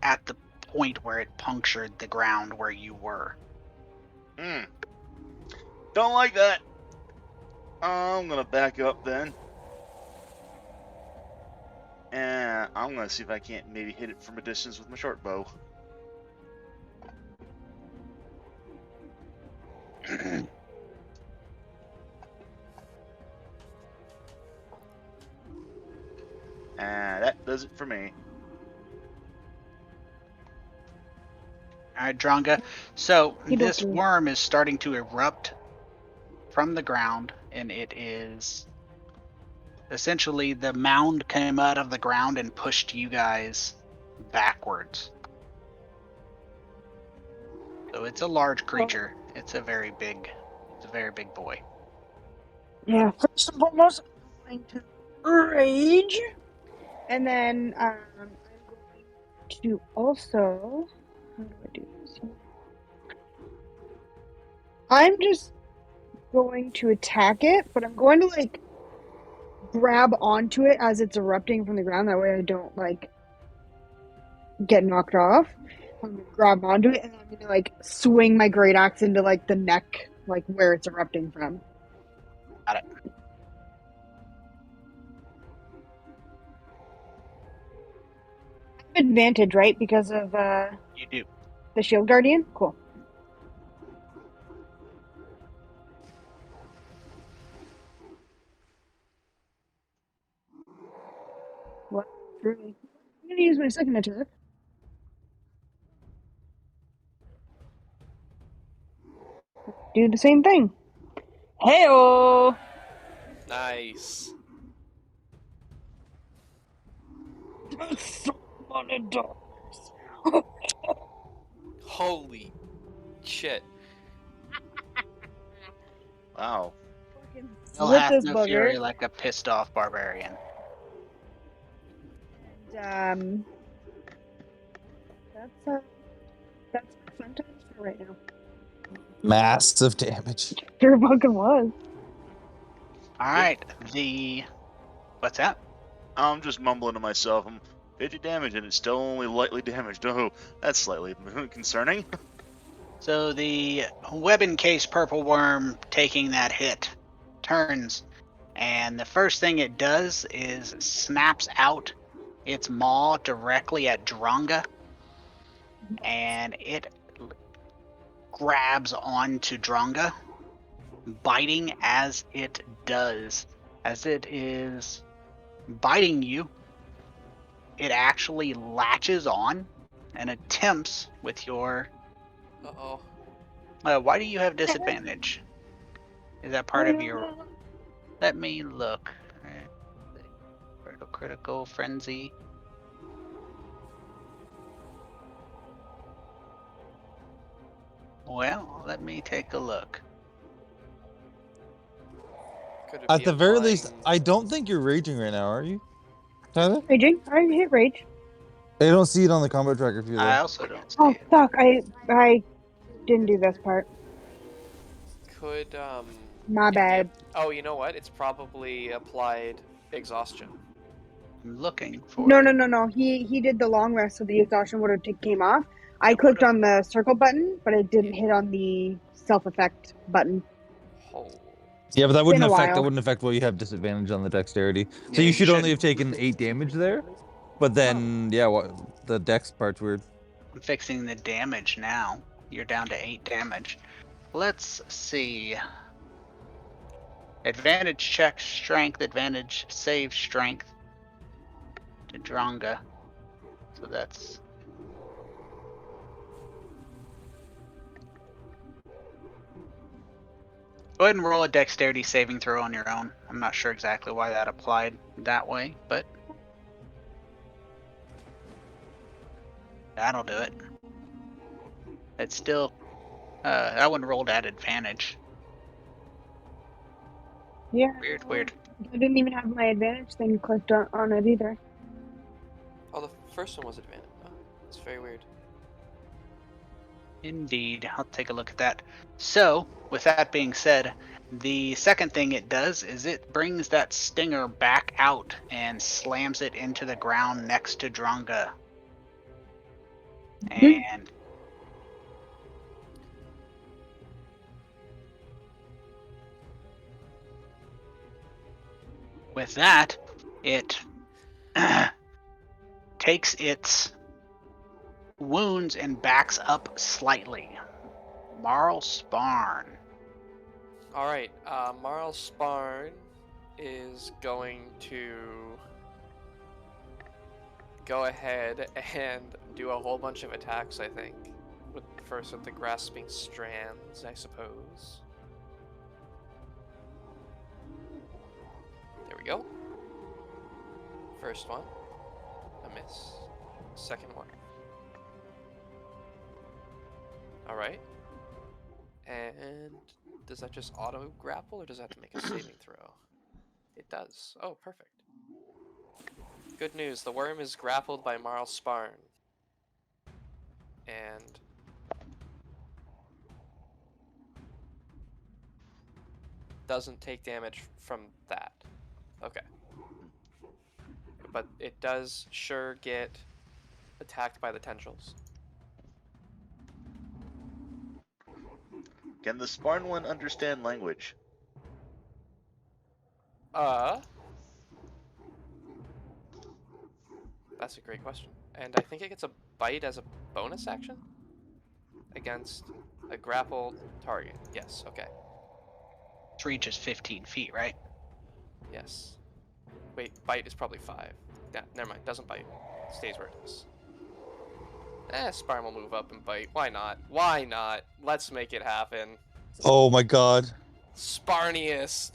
at the point where it punctured the ground where you were. Don't like that. I'm gonna back up then. And I'm gonna see if I can't maybe hit it from a distance with my short bow. And that does it for me. All right, Dronga. So You this don't do. worm is starting to erupt from the ground, and it is essentially the mound came out of the ground and pushed you guys backwards. So it's a large creature. It's a very big boy. Yeah, first and foremost, I'm going to rage. And then I'm going to also. How do I do this? I'm just going to attack it, but I'm going to like grab onto it as it's erupting from the ground. That way I don't like get knocked off. I'm gonna grab onto it and then I'm gonna like swing my great axe into like the neck, like where it's erupting from. Got it. Advantage, right? Because of You do. The shield guardian? Cool. What? Really? I'm gonna use my second attack. Do the same thing. Hey-oh! Nice. Holy shit. Wow. Fucking You'll slit have this no bugger. fury like a pissed off barbarian. And, that's my fun times for right now. Massive damage. Sure fucking was. All right, what's that? I'm just mumbling to myself. I'm 50 damage and it's still only lightly damaged. Oh, that's slightly concerning. So the web encased purple worm taking that hit turns, and the first thing it does is snaps out its maw directly at Dronga, and it grabs onto Dronga, biting as it does. As it is biting you, it actually latches on and attempts with your. Uh-oh. Why do you have disadvantage? Is that part of your? Let me look. Critical frenzy. Well, let me take a look. Could it At be the very least, applying- I don't think you're raging right now, are you, Tyler? Raging? I hit rage. I don't see it on the combat tracker for you, I though. also don't see Oh it. fuck! I didn't do this part. Could My it be bad. oh, you know what? It's probably applied exhaustion. I'm looking for No, it. no, no, no. He did the long rest, so the exhaustion would have came off. I It clicked would've- on the circle button, but I didn't hit on the self effect button. Oh. Yeah, but that Been wouldn't a affect. That while. wouldn't affect. Well, you have disadvantage on the dexterity, Yeah, so you you should only shouldn't. have taken 8 damage there. But then, yeah, the dex part's weird. I'm fixing the damage now. You're down to 8 damage. Let's see. Advantage check strength, advantage save strength to Dronga. So that's. Go ahead and roll a dexterity saving throw on your own. I'm not sure exactly why that applied that way, but that'll do it. It's still. That one rolled at advantage. Yeah. Weird. I didn't even have my advantage thing clicked on it either. Oh, the first one was advantage. Oh, that's very weird. Indeed. I'll take a look at that. So, with that being said, the second thing it does is it brings that stinger back out and slams it into the ground next to Dronga. And with that, it takes its wounds and backs up slightly. Marl Sparn. Alright, Marl Sparn is going to go ahead and do a whole bunch of attacks, I think. First with the grasping strands, I suppose. There we go. First one, a miss. Second one. Alright. And does that just auto grapple or does that have to make a saving throw? It does. Oh, perfect. Good news, the worm is grappled by Marl Sparn. And doesn't take damage from that. Okay. But it does sure get attacked by the tendrils. Can the Spartan one understand language? That's a great question. And I think it gets a bite as a bonus action? against a grappled target. Yes, okay. Its reach is 15 feet, right? Yes. Wait, bite is probably 5. Yeah, never mind. Doesn't bite. Stays where it is. Sparn will move up and bite. Why not? Why not? Let's make it happen. Oh my god. Sparniest.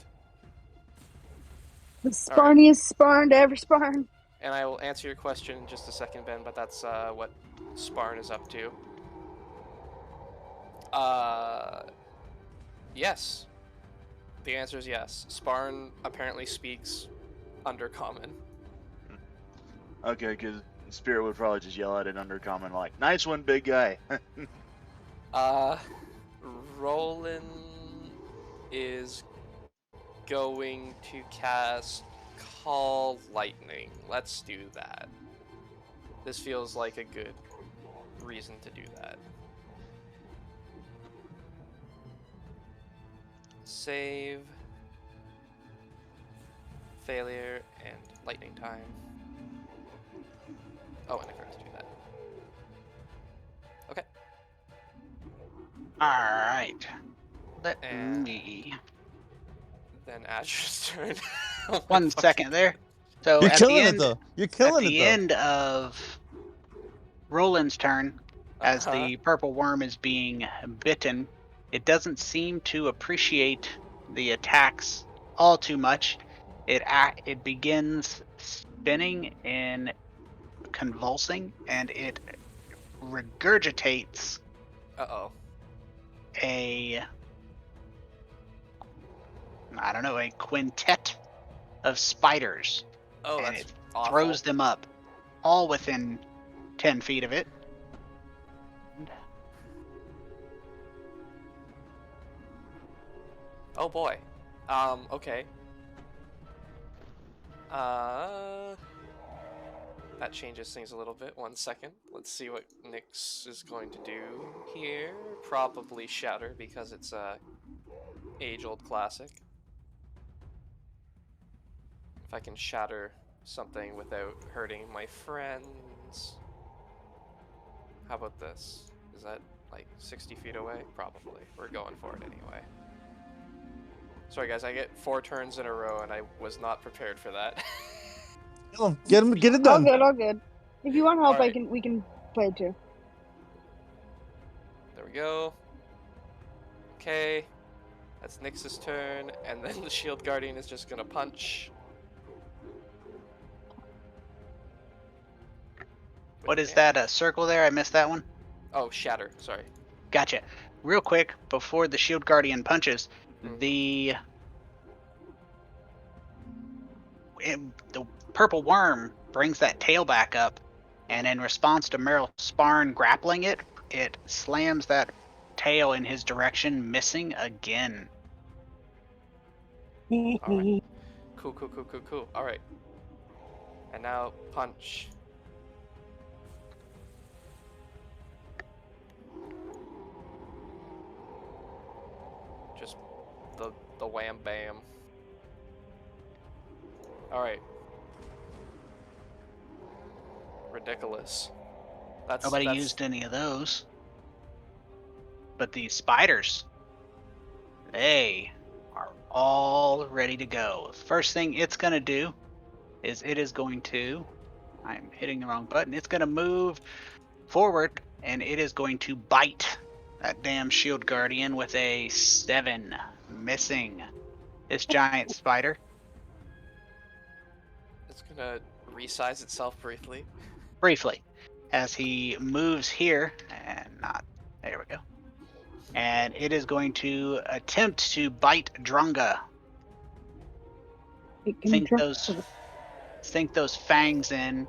The sparniest Sparn to ever Sparn. And I will answer your question in just a second, Ben, but that's what Sparn is up to. Yes. The answer is yes. Sparn apparently speaks Undercommon. Okay, because Spirit would probably just yell at it Undercommon like, "Nice one, big guy." Roland is going to cast Call Lightning. Let's do that. This feels like a good reason to do that. Save. Failure and lightning time. Oh, and I forgot to do that. Okay. Alright. Let And- me... Then Azure's turn. One second there. So You're at killing the it end, though. You're at killing the it though. end of Roland's turn, as the purple worm is being bitten, it doesn't seem to appreciate the attacks all too much. It begins spinning and convulsing, and it regurgitates Uh-oh. a quintet of spiders, Oh, and that's it awful. throws them up, all within 10 feet of it. Oh boy. Okay. That changes things a little bit. 1 second. Let's see what Nyx is going to do here. Probably Shatter because it's a age-old classic. If I can shatter something without hurting my friends. How about this? Is that like 60 feet away? Probably. We're going for it anyway. Sorry guys, I get 4 turns in a row and I was not prepared for that. Kill him. Get him. Get it All done. good, all good. If you want help, Alright. we can play it too. There we go. Okay. That's Nyx's turn, and then the Shield Guardian is just gonna punch. What is that, a circle there? I missed that one. Oh, Shatter, sorry. Gotcha. Real quick, before the Shield Guardian punches, the purple worm brings that tail back up, and in response to Meryl Sparn grappling it, it slams that tail in his direction, missing again. Alright. Cool. Alright. And now, punch. Just the wham bam. Alright. Ridiculous. Nobody used any of those. But these spiders, they are all ready to go. First thing it's going to do is I'm hitting the wrong button. It's going to move forward, and it is going to bite that damn Shield Guardian with a 7, missing this giant spider. It's gonna resize itself Briefly, as he moves here, and there we go. And it is going to attempt to bite Drunga. Sink those fangs in,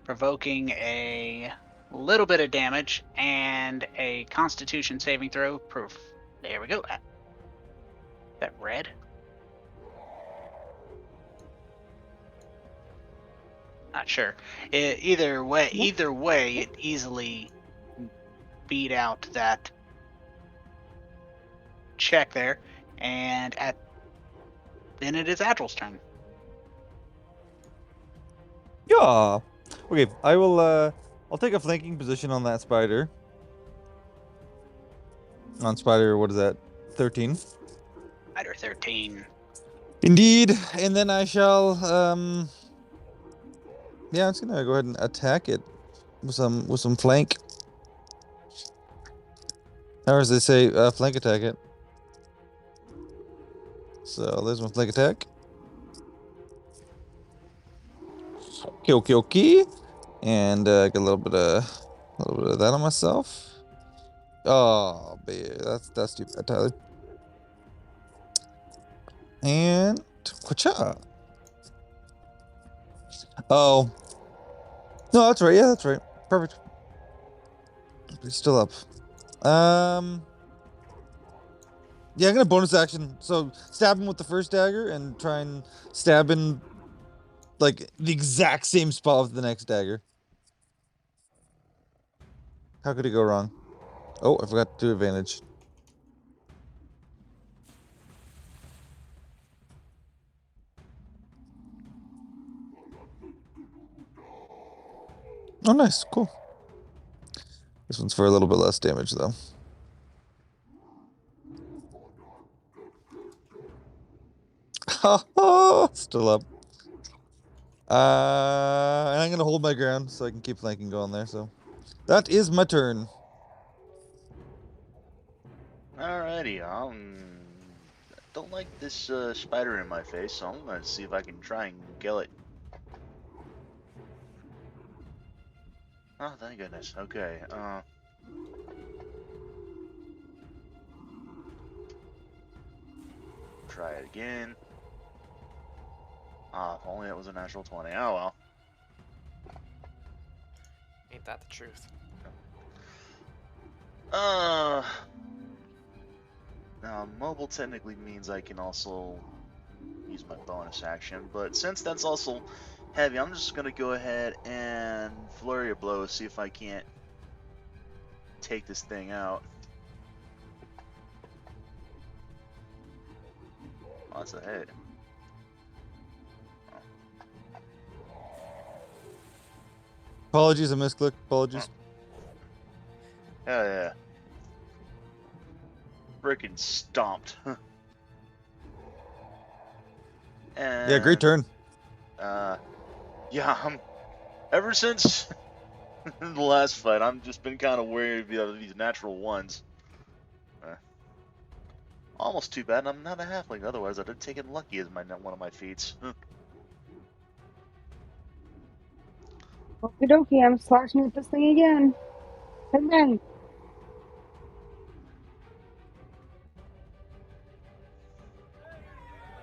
provoking a little bit of damage and a Constitution saving throw. There we go. That red. Not sure. Either way, it easily beat out that check there, and then it is Agil's turn. Yeah. Okay, I will I'll take a flanking position on that spider. On Spider, what is that? 13? Spider 13. Indeed. And then I shall, yeah, I'm just gonna go ahead and attack it with some flank. Or as they say, flank attack it. So there's my flank attack. Okay. And get a little bit of that on myself. Oh, man, that's too bad, Tyler. And kwacha. Oh, no, that's right. Yeah, that's right. Perfect. He's still up. Yeah, I'm gonna bonus action. So stab him with the first dagger and try and stab in like the exact same spot with the next dagger. How could it go wrong? Oh, I forgot to do advantage. Oh, nice, cool. This one's for a little bit less damage though. Still up. And I'm gonna hold my ground so I can keep flanking going there. So that is my turn. Alrighty, don't like this spider in my face, so I'm gonna see if I can try and kill it. Oh, thank goodness. Okay. Try it again. Ah, if only it was a natural 20. Oh well. Ain't that the truth? Now mobile technically means I can also use my bonus action, but since that's also heavy, I'm just gonna go ahead and flurry a blow, see if I can't take this thing out. Oh, that's a hit. Apologies, I misclicked. Apologies. Hell yeah. Frickin' stomped. And Yeah, great turn. yeah, ever since the last fight, I'm just been kind of wary of these natural ones. Almost too bad I'm not a halfling, otherwise I'd have taken lucky as one of my feats. Okie dokie, I'm slashing with this thing again. And then.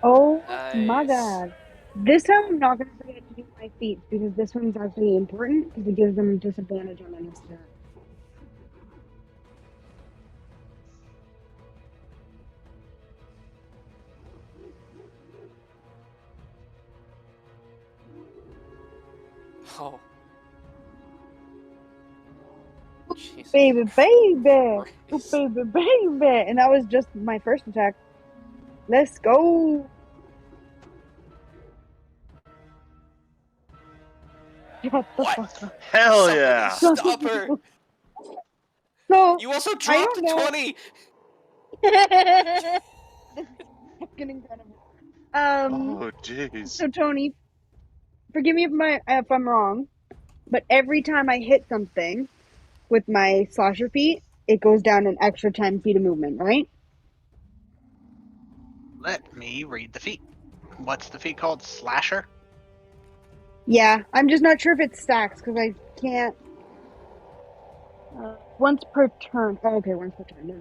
Oh my Nice. god. This time I'm not going to forget to do my feats because this one's actually important because it gives them disadvantage on any attack. Oh. Jesus Baby, baby! Oh, Christ. baby, baby! And that was just my first attack. Let's go! Shut the What? fuck up. Hell Somebody yeah! stop her! So, You also I dropped don't a know. 20! This is fucking incredible. Oh jeez. So Tony, forgive me if I'm wrong, but every time I hit something with my slasher feet, it goes down an extra 10 feet of movement, right? Let me read the feat. What's the feat called? Slasher? Yeah, I'm just not sure if it stacks because I can't. Once per turn. Oh, okay, once per turn. No.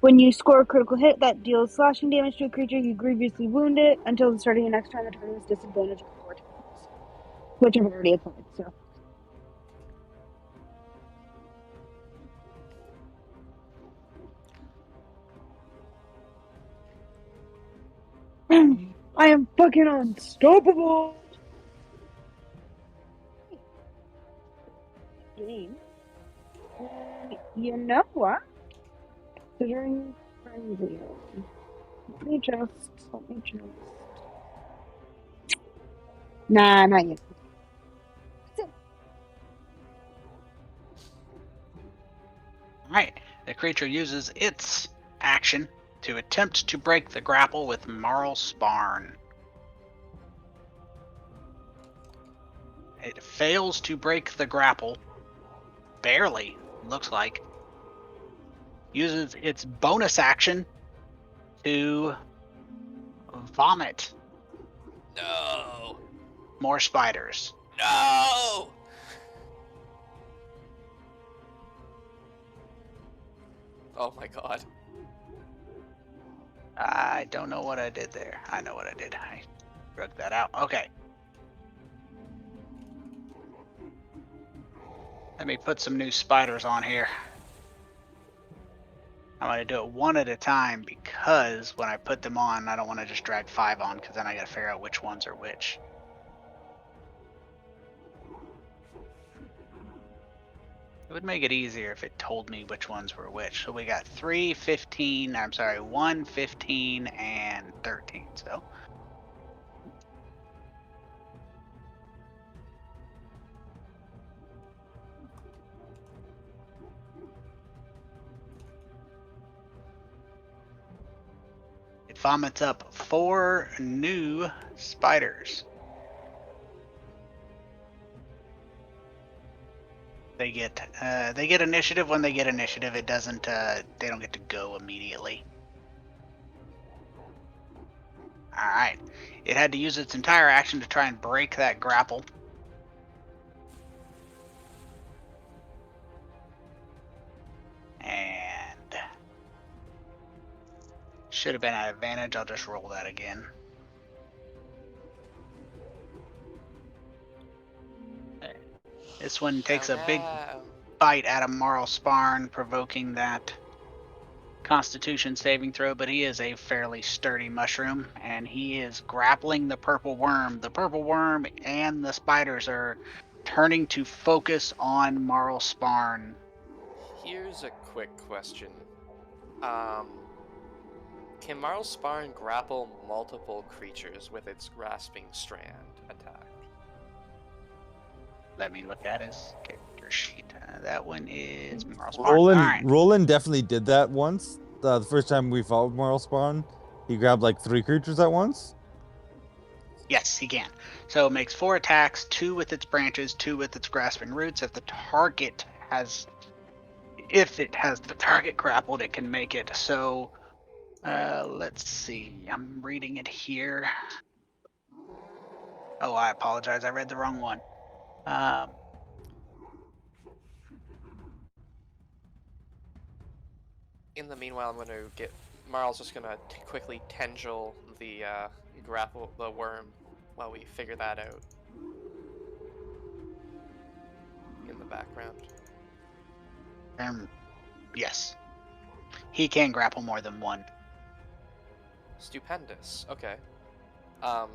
When you score a critical hit that deals slashing damage to a creature, you grievously wound it until the start of your next turn. The turn is disadvantage on 4 attacks, which I've already applied. So. I am fucking unstoppable. Game. You know what? Considering frenzy. Let me just. Nah, not yet. Alright, the creature uses its action to attempt to break the grapple with Marl Sparn. It fails to break the grapple. Barely, looks like. Uses its bonus action to vomit No! more spiders. No! Oh my god. I don't know what I did there. I know what I did. I broke that out. Okay. Let me put some new spiders on here. I'm going to do it one at a time because when I put them on, I don't want to just drag 5 on because then I got to figure out which ones are which. It would make it easier if it told me which ones were which. So we got 1, 15, and 13. So it vomits up 4 new spiders. They get initiative when they get initiative. It doesn't. They don't get to go immediately. All right. It had to use its entire action to try and break that grapple. And should have been at advantage. I'll just roll that again. This one takes a big bite out of Marl Sparn, provoking that Constitution saving throw, but he is a fairly sturdy mushroom, and he is grappling the purple worm. The purple worm and the spiders are turning to focus on Marl Sparn. Here's a quick question. Can Marl Sparn grapple multiple creatures with its grasping strand attack? Let me look at his character sheet. That one is Marl Sparn. Right. Roland definitely did that once. The first time we fought with Marl Spawn, he grabbed like 3 creatures at once. Yes, he can. So it makes 4 attacks, 2 with its branches, 2 with its grasping roots. If it has the target grappled, it can make it. So let's see. I'm reading it here. Oh, I apologize. I read the wrong one. In the meanwhile, I'm going to get... Marl's just going to quickly tendril the the worm while we figure that out. In the background. Yes. He can grapple more than one. Stupendous. Okay.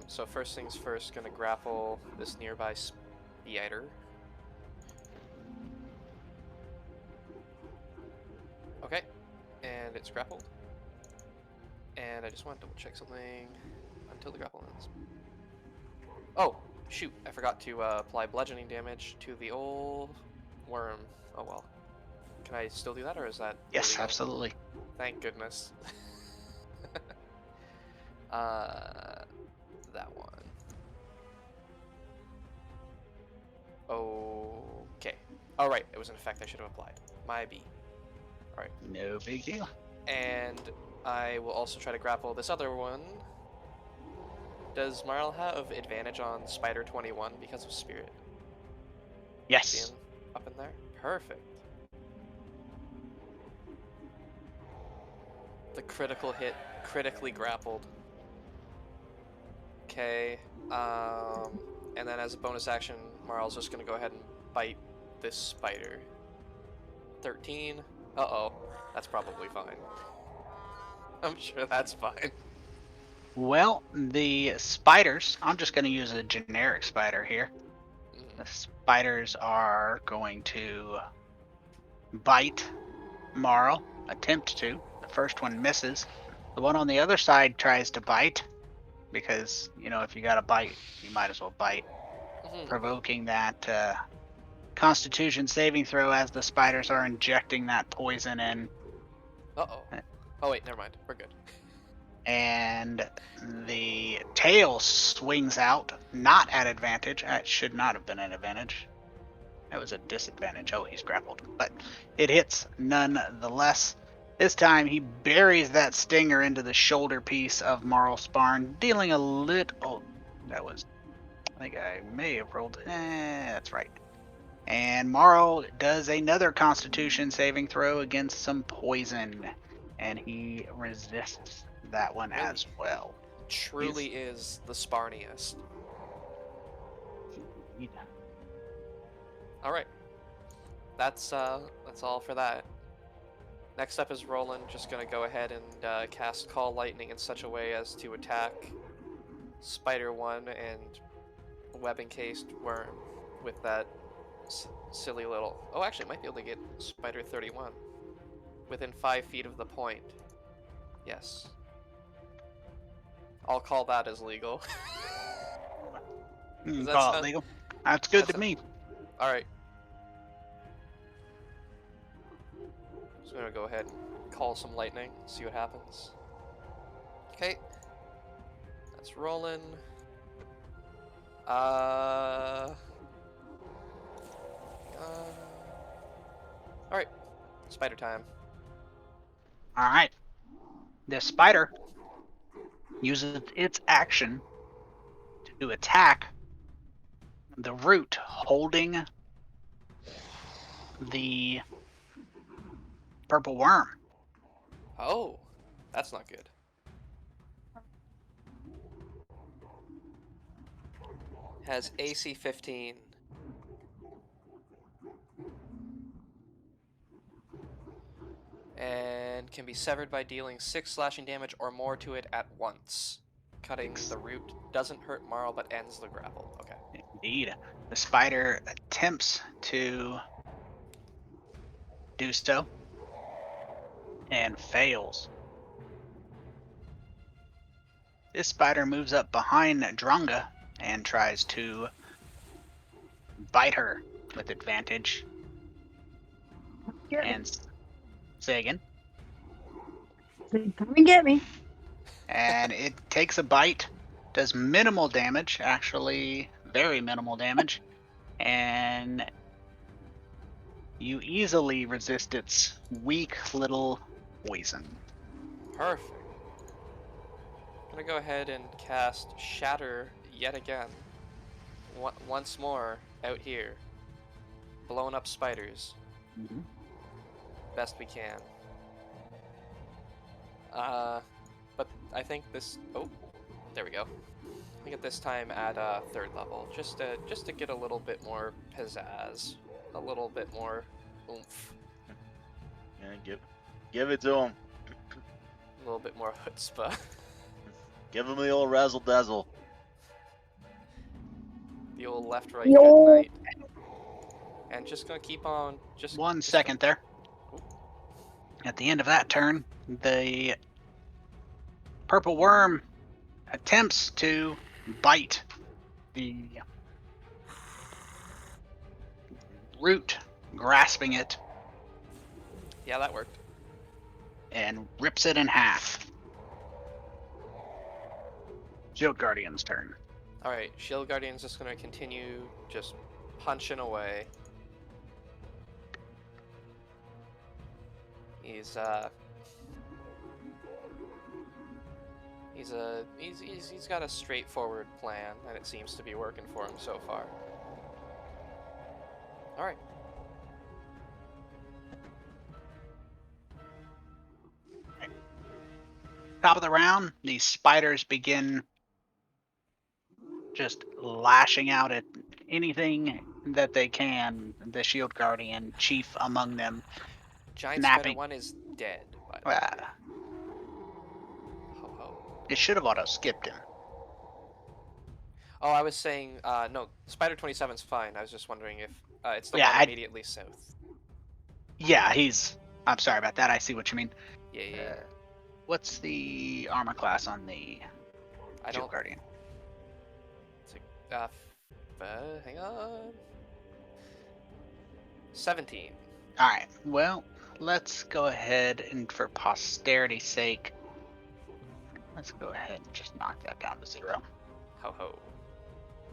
So first things first, gonna grapple this nearby spider. Okay. And it's grappled. And I just want to double check something until the grapple ends. Oh, shoot. I forgot to apply bludgeoning damage to the old worm. Oh well. Can I still do that, or is that... Yes, illegal? absolutely. Thank goodness. That one. Okay. Oh, right. It was an effect I should have applied. My B. Alright. No big deal. And I will also try to grapple this other one. Does Marl have advantage on Spider 21 because of Spirit? Yes. Up in there? Perfect. The critical hit, critically grappled. Okay, and then as a bonus action, Marl's just gonna go ahead and bite this spider. 13. Uh-oh. That's probably fine. I'm sure that's fine. Well, the spiders, I'm just going to use a generic spider here. The spiders are going to bite Marl, attempt to. The first one misses. The one on the other side tries to bite because, if you got to bite, you might as well bite. Provoking that Constitution saving throw as the spiders are injecting that poison in. Uh-oh. Oh, wait, never mind. We're good. And the tail swings out, not at advantage. It should not have been an advantage. That was a disadvantage. Oh, he's grappled. But it hits nonetheless. This time he buries that stinger into the shoulder piece of Marl Sparn, dealing a little... Oh, that was... I think I may have rolled... that's right. And Marl does another Constitution saving throw against some poison. And he resists that one Really? as well. Truly is the Sparniest. All right. That's all for that. Next up is Roland, just gonna go ahead and cast Call Lightning in such a way as to attack Spider 1 and web-encased Worm with that silly little... Oh, actually, might be able to get Spider 31 within 5 feet of the point. Yes. I'll call that as legal. That call it legal. That's good to me. All right. Just gonna go ahead and call some lightning, see what happens. Okay. That's rolling. Alright. Spider time. Alright. The spider uses its action to attack the root holding the purple worm. Oh, that's not good. Has AC 15. And can be severed by dealing 6 slashing damage or more to it at once. Cutting the root doesn't hurt Marl but ends the grapple. Okay. Indeed. The spider attempts to do so and fails. This spider moves up behind Dronga and tries to bite her with advantage. And say again. Come and get me. And it takes a bite, does minimal damage, actually very minimal damage, and you easily resist its weak little poison. Perfect. I'm gonna go ahead and cast Shatter yet again. Once more out here. Blowing up spiders. Mm-hmm. Best we can. But I think this... Oh, there we go. I think at this time at 3rd level, just to get a little bit more pizzazz, a little bit more oomph, Yeah, give it to him. a little bit more chutzpah. Give him the old razzle dazzle. The old left, right, Yo. good night. And just gonna keep on. Just 1 second there. At the end of that turn, the purple worm attempts to bite the root, grasping it. Yeah, that worked. And rips it in half. Shield Guardian's turn. Alright, Shield Guardian's just gonna continue just punching away. He's got a straightforward plan, and it seems to be working for him so far. Alright. Top of the round, these spiders begin just lashing out at anything that they can. The Shield Guardian, chief among them. Giant Snapping. Spider 1 is dead, by the way. Ho ho. It should have auto-skipped him. Oh, I was saying, no, Spider 27's fine. I was just wondering if it's the Yeah, one immediately south. Yeah, I'm sorry about that. I see what you mean. Yeah. What's the armor class on the I Shield don't... Guardian? Hang on. 17. All right. Well, let's go ahead and, for posterity's sake, let's go ahead and just knock that down to 0. Ho ho.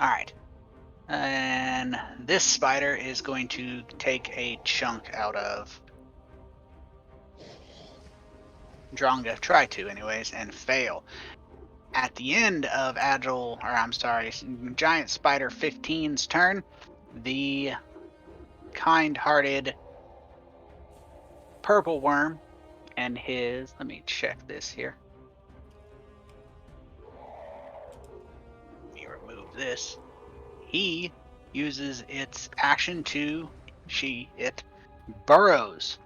All right. And this spider is going to take a chunk out of Dronga, try to anyways, and fail. At the end of Giant Spider 15's turn, the kind-hearted purple worm and his, let me check this here. Let me remove this. He uses its action to, it burrows.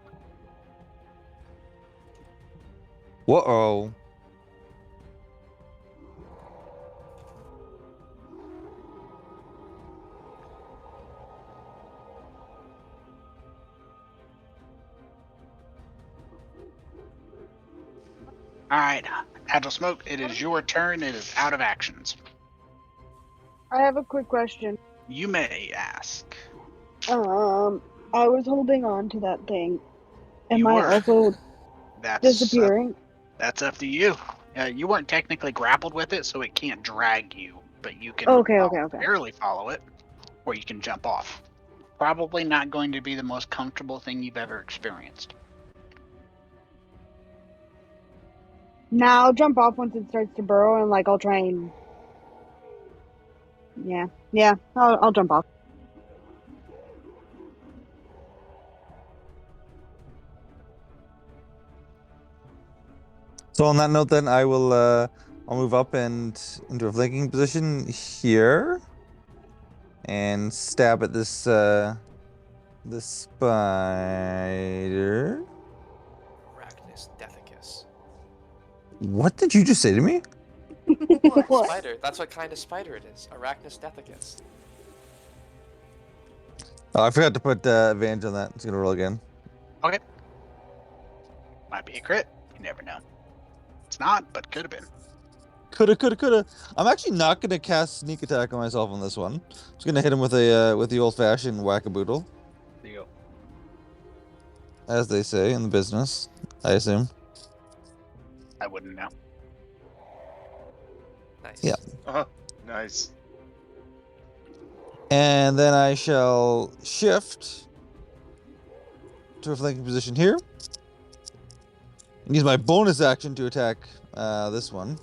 Whoa. All right, Agile Smoke, it is your turn. It is out of actions. I have a quick question. You may ask. I was holding on to that thing. Am You I were. also That's disappearing? That's up to you. You weren't technically grappled with it, so it can't drag you, but you can Okay. barely follow it, or you can jump off. Probably not going to be the most comfortable thing you've ever experienced. Now I'll jump off once it starts to burrow, and I'll try and yeah. I'll jump off. So on that note, then I will I'll move up and into a flanking position here, and stab at this this spider. Arachnus Deathicus. What did you just say to me? What? Spider. That's what kind of spider it is. Arachnus Deathicus. Oh, I forgot to put advantage on that. It's gonna roll again. Okay. Might be a crit. You never know. It's not, but could have been. Coulda. I'm actually not gonna cast sneak attack on myself on this one. Just gonna hit him with the old-fashioned whack-a-boodle, There you go. as they say in the business, I assume. I wouldn't know. Nice. Yeah. Nice. And then I shall shift to a flanking position here. And use my bonus action to attack this one.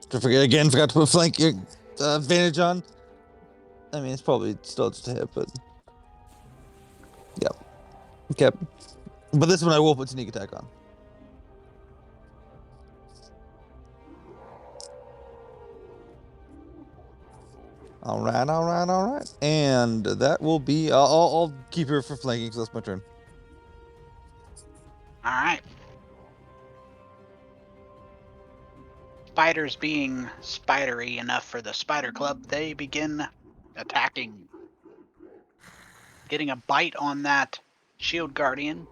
Forgot to put flank advantage on. I mean, it's probably still just a hit, but yeah. Okay. But this one I will put sneak attack on. All right. And that will be. I'll keep her for flanking, so that's my turn. All right. Spiders being spidery enough for the Spider Club, they begin attacking. Getting a bite on that Shield Guardian.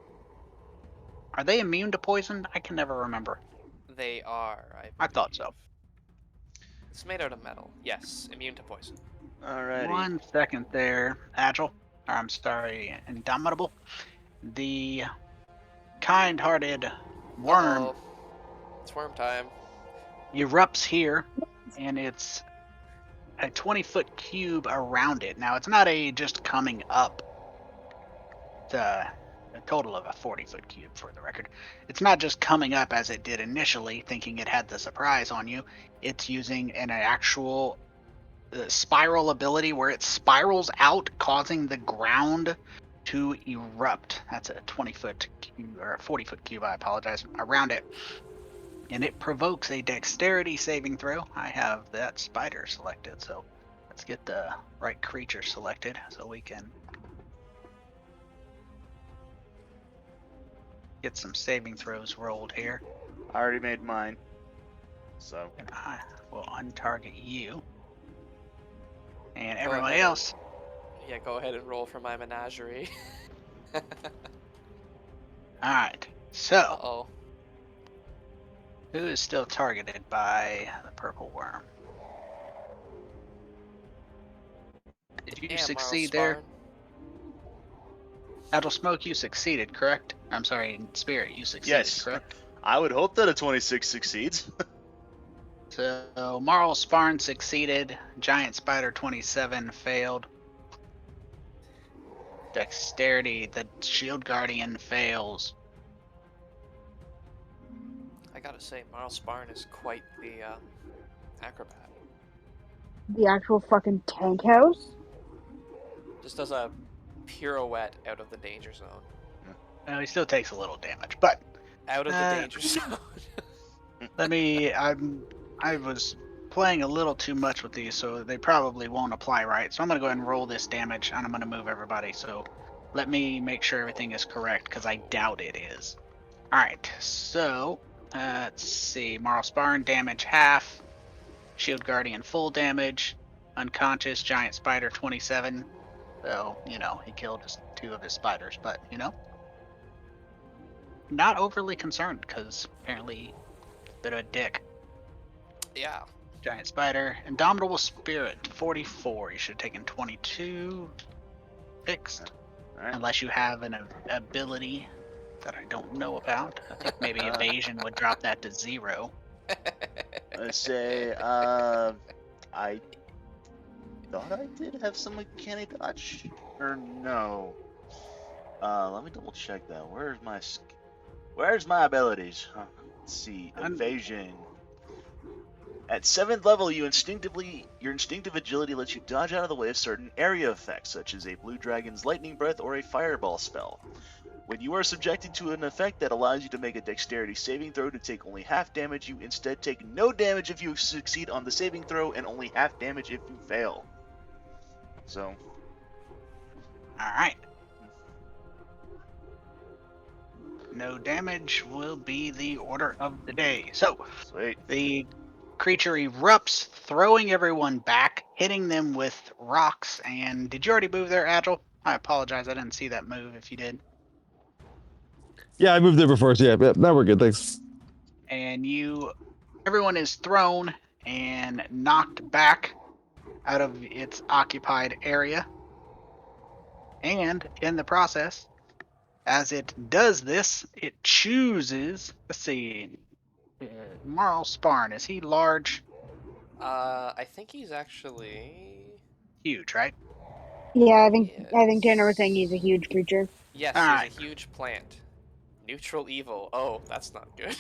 Are they immune to poison? I can never remember. They are, I believe. I thought so. It's made out of metal. Yes, immune to poison. Alrighty. 1 second there, Agile. Or I'm sorry, Indomitable. The kind-hearted worm Uh-oh. It's worm time. erupts here, and it's a 20-foot cube around it. Now, it's not just coming up. It's a total of a 40-foot cube, for the record. It's not just coming up as it did initially, thinking it had the surprise on you. It's using an actual spiral ability where it spirals out, causing the ground to erupt. That's a 20-foot cube, or a 40-foot cube, I apologize, around it. And it provokes a dexterity saving throw. I have that spider selected, so let's get the right creature selected so we can get some saving throws rolled here. I already made mine. So. And I will untarget you. And Go everybody ahead else. Yeah, go ahead and roll for my menagerie. Alright, so Uh-oh. Who is still targeted by the purple worm? Did you Yeah, Marl succeed there? Sparn. Adel Smoke, you succeeded, correct? I'm sorry, Spirit, you succeeded, Yes. correct? I would hope that a 26 succeeds. So Marl Sparn succeeded. Giant Spider 27 failed. Dexterity, the Shield Guardian fails. I gotta say, Marl Sparn is quite the acrobat. The actual fucking tank house. Just does a pirouette out of the danger zone. Well, he still takes a little damage, but Out of the danger zone. I was playing a little too much with these, so they probably won't apply right. So I'm gonna go ahead and roll this damage, and I'm gonna move everybody. So let me make sure everything is correct, because I doubt it is. All right, so let's see. Marl Sparn damage half. Shield Guardian full damage. Unconscious Giant Spider 27. So he killed just 2 of his spiders, but not overly concerned because apparently a bit of a dick. Yeah. Giant Spider. Indomitable Spirit, 44. You should have taken 22. Fixed. All right. Unless you have an ability that I don't know about. I think maybe Evasion would drop that to 0. Let's say, I thought I did have some uncanny dodge, or no? Let me double check that. Where's my abilities? Let's see. Evasion. At 7th level, your instinctive agility lets you dodge out of the way of certain area effects, such as a blue dragon's lightning breath or a fireball spell. When you are subjected to an effect that allows you to make a dexterity saving throw to take only half damage, you instead take no damage if you succeed on the saving throw and only half damage if you fail. So. Alright. No damage will be the order of the day. So, Sweet. The creature erupts, throwing everyone back, hitting them with rocks. And did you already move there, Agile? I apologize, I didn't see that move if you did. Yeah, I moved there before, so yeah, now we're good, thanks. And everyone is thrown and knocked back out of its occupied area. And in the process, as it does this, it chooses, let's see, Marl Sparn, is he large? I think he's actually Huge, right? Yeah, I think Yes. Tanner was saying he's a huge creature. Yes, All he's right. a huge plant. Neutral evil. Oh, that's not good.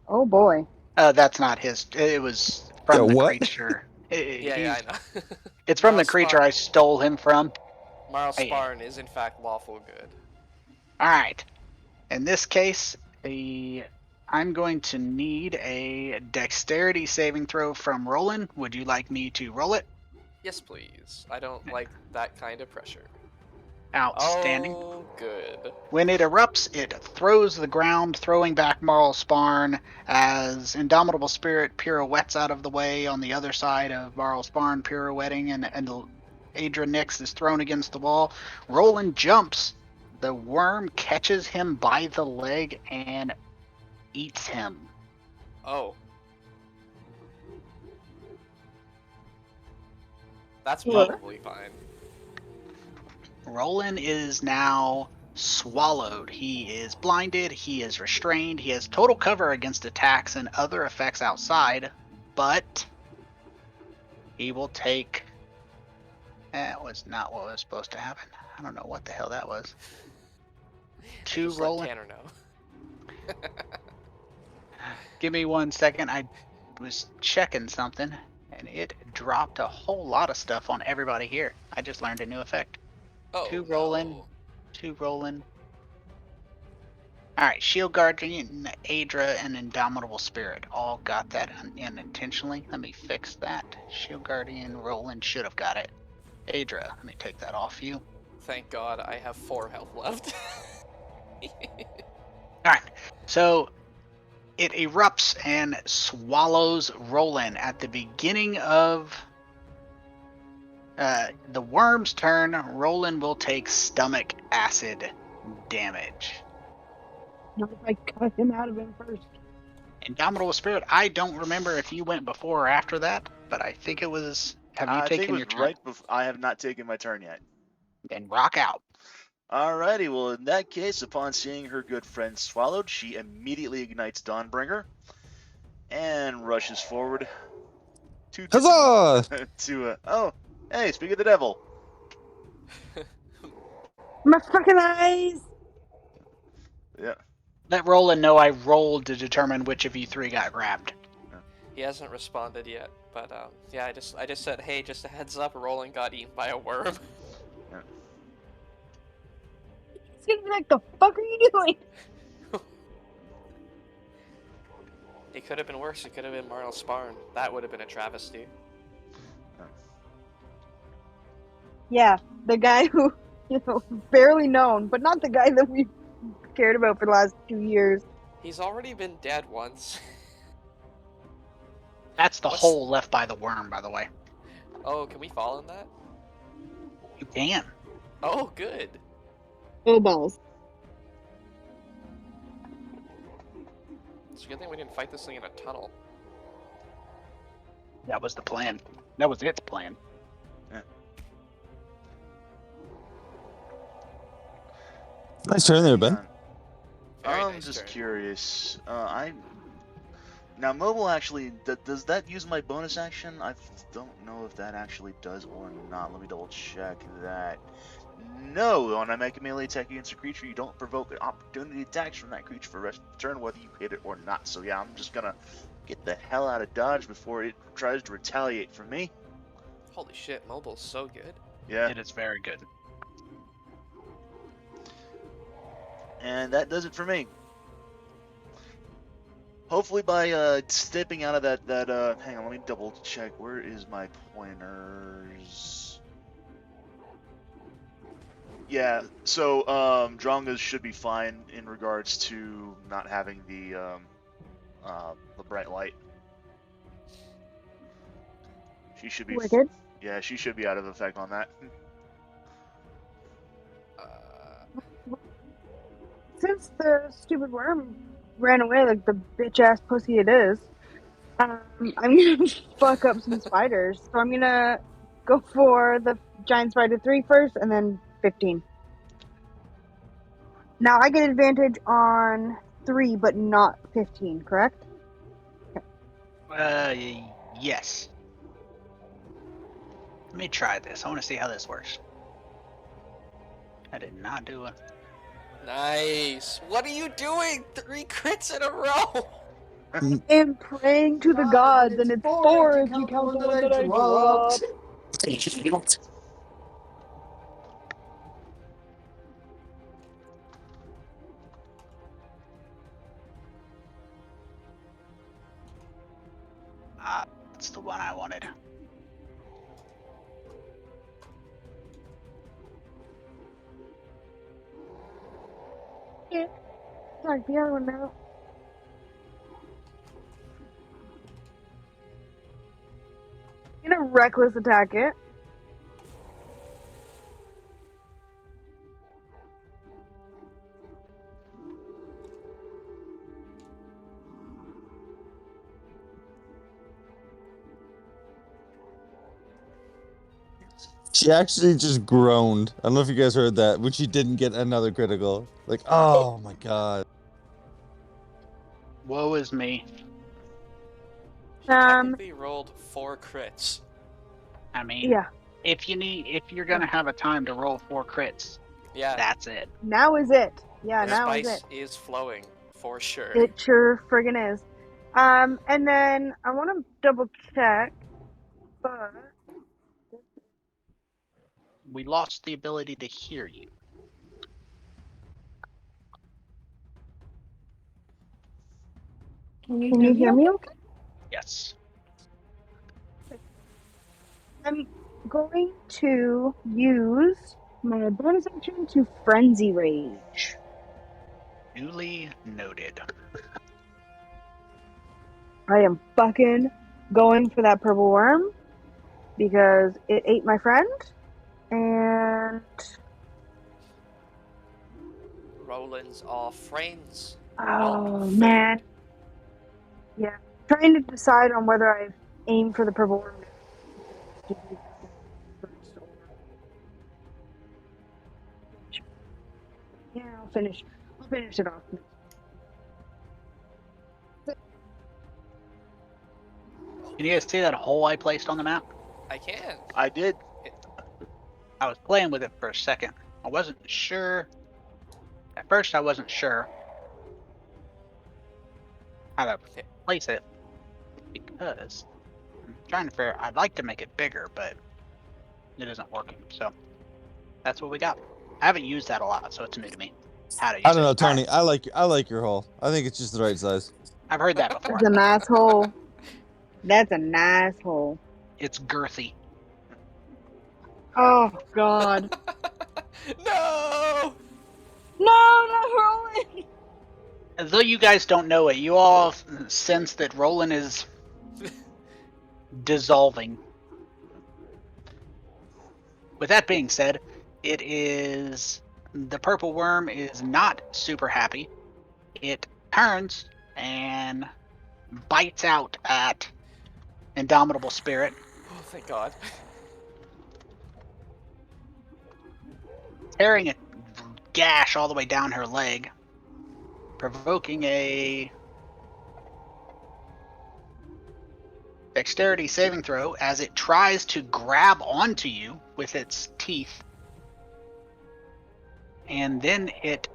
Oh boy. That's not his. It was from Yeah, the what? creature. Yeah, I know. It's from Marl the creature Sparn- I stole him from. Marl Hey. Sparn is in fact lawful good. All right. In this case, I'm going to need a dexterity saving throw from Roland. Would you like me to roll it? Yes, please. I don't like that kind of pressure. Outstanding. Oh, good. When it erupts, it throws the ground, throwing back Marl Sparn as Indomitable Spirit pirouettes out of the way on the other side of Marl Sparn pirouetting, and Adra Nix is thrown against the wall. Roland jumps. The worm catches him by the leg and eats him. Oh. That's Sure. probably fine. Roland is now swallowed. He is blinded. He is restrained. He has total cover against attacks and other effects outside, but he will take... That was not what was supposed to happen. I don't know what the hell that was. Two Just Roland. let Tanner know. Give me 1 second. I was checking something, and it dropped a whole lot of stuff on everybody here. I just learned a new effect. Oh, Two Roland. no. 2 Roland. Alright, Shield Guardian, Adra, and Indomitable Spirit all got that unintentionally. Let me fix that. Shield Guardian, Roland should have got it. Adra, let me take that off you. Thank God I have 4 health left. Alright, so it erupts and swallows Roland at the beginning of the worm's turn. Roland will take stomach acid damage. Not if I cut him out of him first. Indomitable Spirit, I don't remember if you went before or after that, but I think it was. Have you I think it taken was your turn? right before. I have not taken my turn yet. Then rock out. Alrighty, well, in that case, upon seeing her good friend swallowed, she immediately ignites Dawnbringer and rushes forward Huzzah! oh, hey, speak of the devil. My fucking eyes! Yeah. Let Roland know I rolled to determine which of you three got grabbed. He hasn't responded yet, but yeah, I just said, hey, just a heads up, Roland got eaten by a worm. He's gonna be like, the fuck are you doing? It could have been worse. It could have been Marnell Sparn. That would have been a travesty. Yeah, the guy who, barely known, but not the guy that we cared about for the last 2 years. He's already been dead once. That's the What's- hole left by the worm, by the way. Oh, can we fall in that? You can. Oh, good. Oh, balls. It's a good thing we didn't fight this thing in a tunnel. That was the plan. That was its plan. Nice turn there, Ben. Very I'm nice just turn. curious. Now mobile actually does that use my bonus action? I don't know if that actually does or not. Let me double check that. No, when I make a melee attack against a creature, you don't provoke an opportunity attacks from that creature for the rest of the turn, whether you hit it or not. So yeah, I'm just gonna get the hell out of dodge before it tries to retaliate from me. Holy shit, mobile's so good. Yeah, It is very good. and that does it for me. Hopefully by stepping out of that hang on, let me double check. Where is my pointers? Yeah, so Drongas should be fine in regards to not having the bright light. She should be Wicked. yeah, she should be out of effect on that. Since the stupid worm ran away like the bitch ass pussy it is, I'm gonna fuck up some spiders. So I'm gonna go for the giant spider 3 first, and then 15. Now I get advantage on 3, but not 15. Correct? Yes. Let me try this. I want to see how this works. I did not do it. Nice. What are you doing? 3 crits in a row. And praying to the gods, and it's 4 if you count the one that I dropped. That's the one I wanted. Yeah. Sorry, the other one now. I'm gonna reckless attack it. She actually just groaned. I don't know if you guys heard that, when she didn't get another critical. Like, oh my god. Woe is me. She technically rolled 4 crits. I mean, Yeah. if you're gonna have a time to roll 4 crits, Yeah, that's it. Now is it. Yeah, the now is spice it. is flowing for sure. It sure friggin' is. And then I want to double check, but We lost the ability to hear you. can you hear me okay? Yes. I'm going to use my bonus action to Frenzy Rage. Duly noted. I am fucking going for that purple worm because it ate my friend, and Roland's all friends. oh Well, man, Yeah. Trying to decide on whether I aim for the purple worm to do that first or finish. Yeah, I'll finish it off. Can you guys see that hole I placed on the map? I can. I did. I was playing with it for a second. I wasn't sure. At first, I wasn't sure how to Yeah. place it because I'm trying to figure. I'd like to make it bigger, but it isn't working. So that's what we got. I haven't used that a lot, so it's new to me. How to use I don't it. know, All right. Tony. I like your hole. I think it's just the right size. I've heard that before. That's a nice hole. That's a nice hole. It's girthy. Oh God. No! No, not rolling. As though you guys don't know it, you all sense that Roland is dissolving. With that being said, it is the purple worm is not super happy. It turns and bites out at Indomitable Spirit, Oh, thank God. tearing a gash all the way down her leg, provoking a dexterity saving throw as it tries to grab onto you with its teeth. And then it,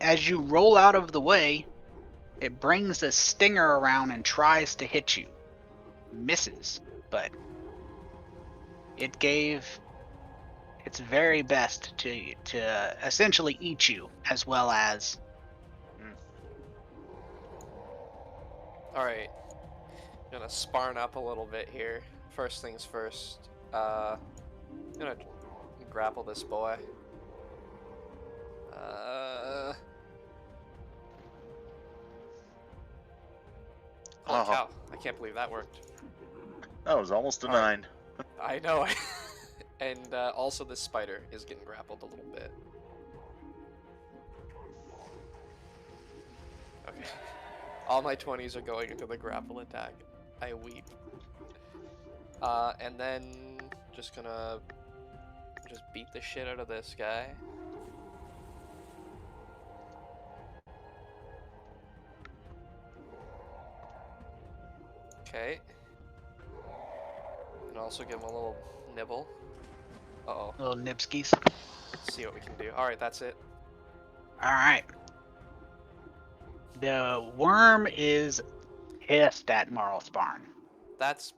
as you roll out of the way, it brings a stinger around and tries to hit you. Misses, but it gave its very best to essentially eat you, as well as Alright. Gonna sparn up a little bit here. First things first. I'm gonna grapple this boy. Holy Oh. cow. I can't believe that worked. That was almost a Alright. 9. I know. And also this spider is getting grappled a little bit. Okay. All my 20s are going into the grapple attack. I weep. And then just gonna beat the shit out of this guy. Okay. And also give him a little nibble. Uh-oh. little nibskies. See what we can do. Alright, that's it. Alright. The worm is pissed at Marlsparn. That's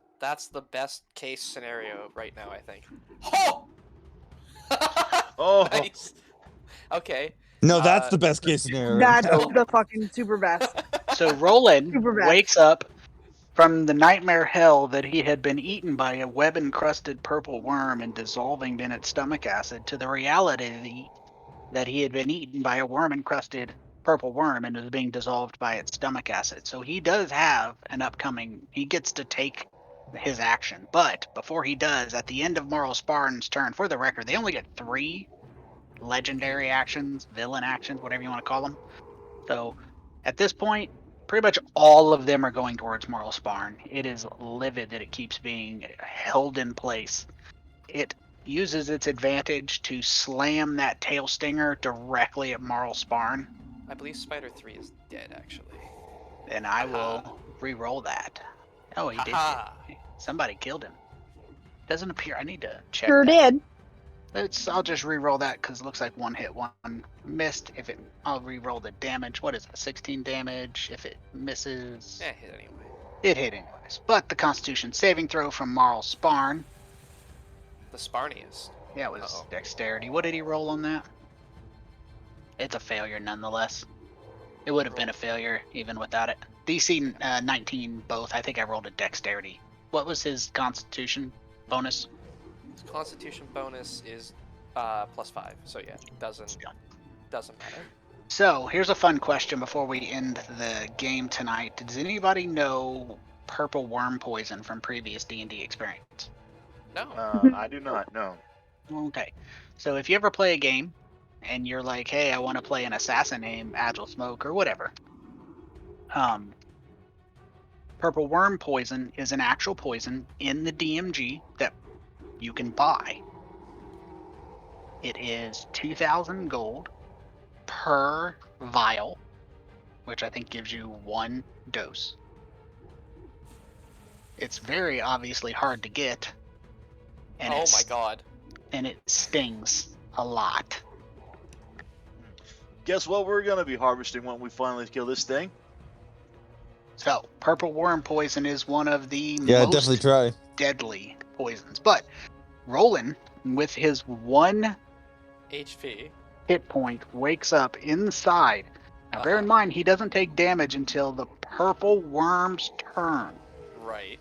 the best case scenario right now, I think. Oh! Oh. Nice. Okay. No, that's the best case scenario right That's now. the fucking super best. So Roland Super best. wakes up from the nightmare hell that he had been eaten by a web-encrusted purple worm and dissolving in its stomach acid to the reality that he had been eaten by a worm-encrusted purple worm and was being dissolved by its stomach acid. So he does have an upcoming, he gets to take his action. But before he does, at the end of Marlsparn's turn, for the record, they only get 3 legendary actions, villain actions, whatever you want to call them. So at this point, pretty much all of them are going towards Marlsparn. It is livid that it keeps being held in place. It uses its advantage to slam that tail stinger directly at Marlsparn, I believe Spider 3 is dead, actually. and I Aha. will re-roll that. Oh, he did. Haha. Somebody killed him. Doesn't appear. I need to check. Sure that. did. I'll just re-roll that because it looks like one hit, one missed. If it, I'll re-roll the damage. What is that? 16 damage. If it misses, Hit anyway. it hit anyways. But the Constitution saving throw from Marlsparn. The Sparniest. Yeah, it was Uh-oh. dexterity. What did he roll on that? It's a failure nonetheless. It would have been a failure even without it. DC 19 both. I think I rolled a dexterity. What was his Constitution bonus? His Constitution bonus is +5. So yeah, doesn't matter. So here's a fun question before we end the game tonight. Does anybody know purple worm poison from previous D&D experience? No. I do not. No. Okay. So if you ever play a game and you're like, hey, I want to play an assassin named Agile Smoke or whatever, purple worm poison is an actual poison in the DMG that you can buy. It is 2,000 gold per vial, which I think gives you 1 dose. It's very obviously hard to get. And Oh my god. And it stings a lot. Guess what we're gonna be harvesting when we finally kill this thing? So, purple worm poison is one of the Yeah, most definitely try. deadly poisons. But Roland, with his 1 HP. hit point, wakes up inside. Now, bear in mind, he doesn't take damage until the purple worm's turn. Right.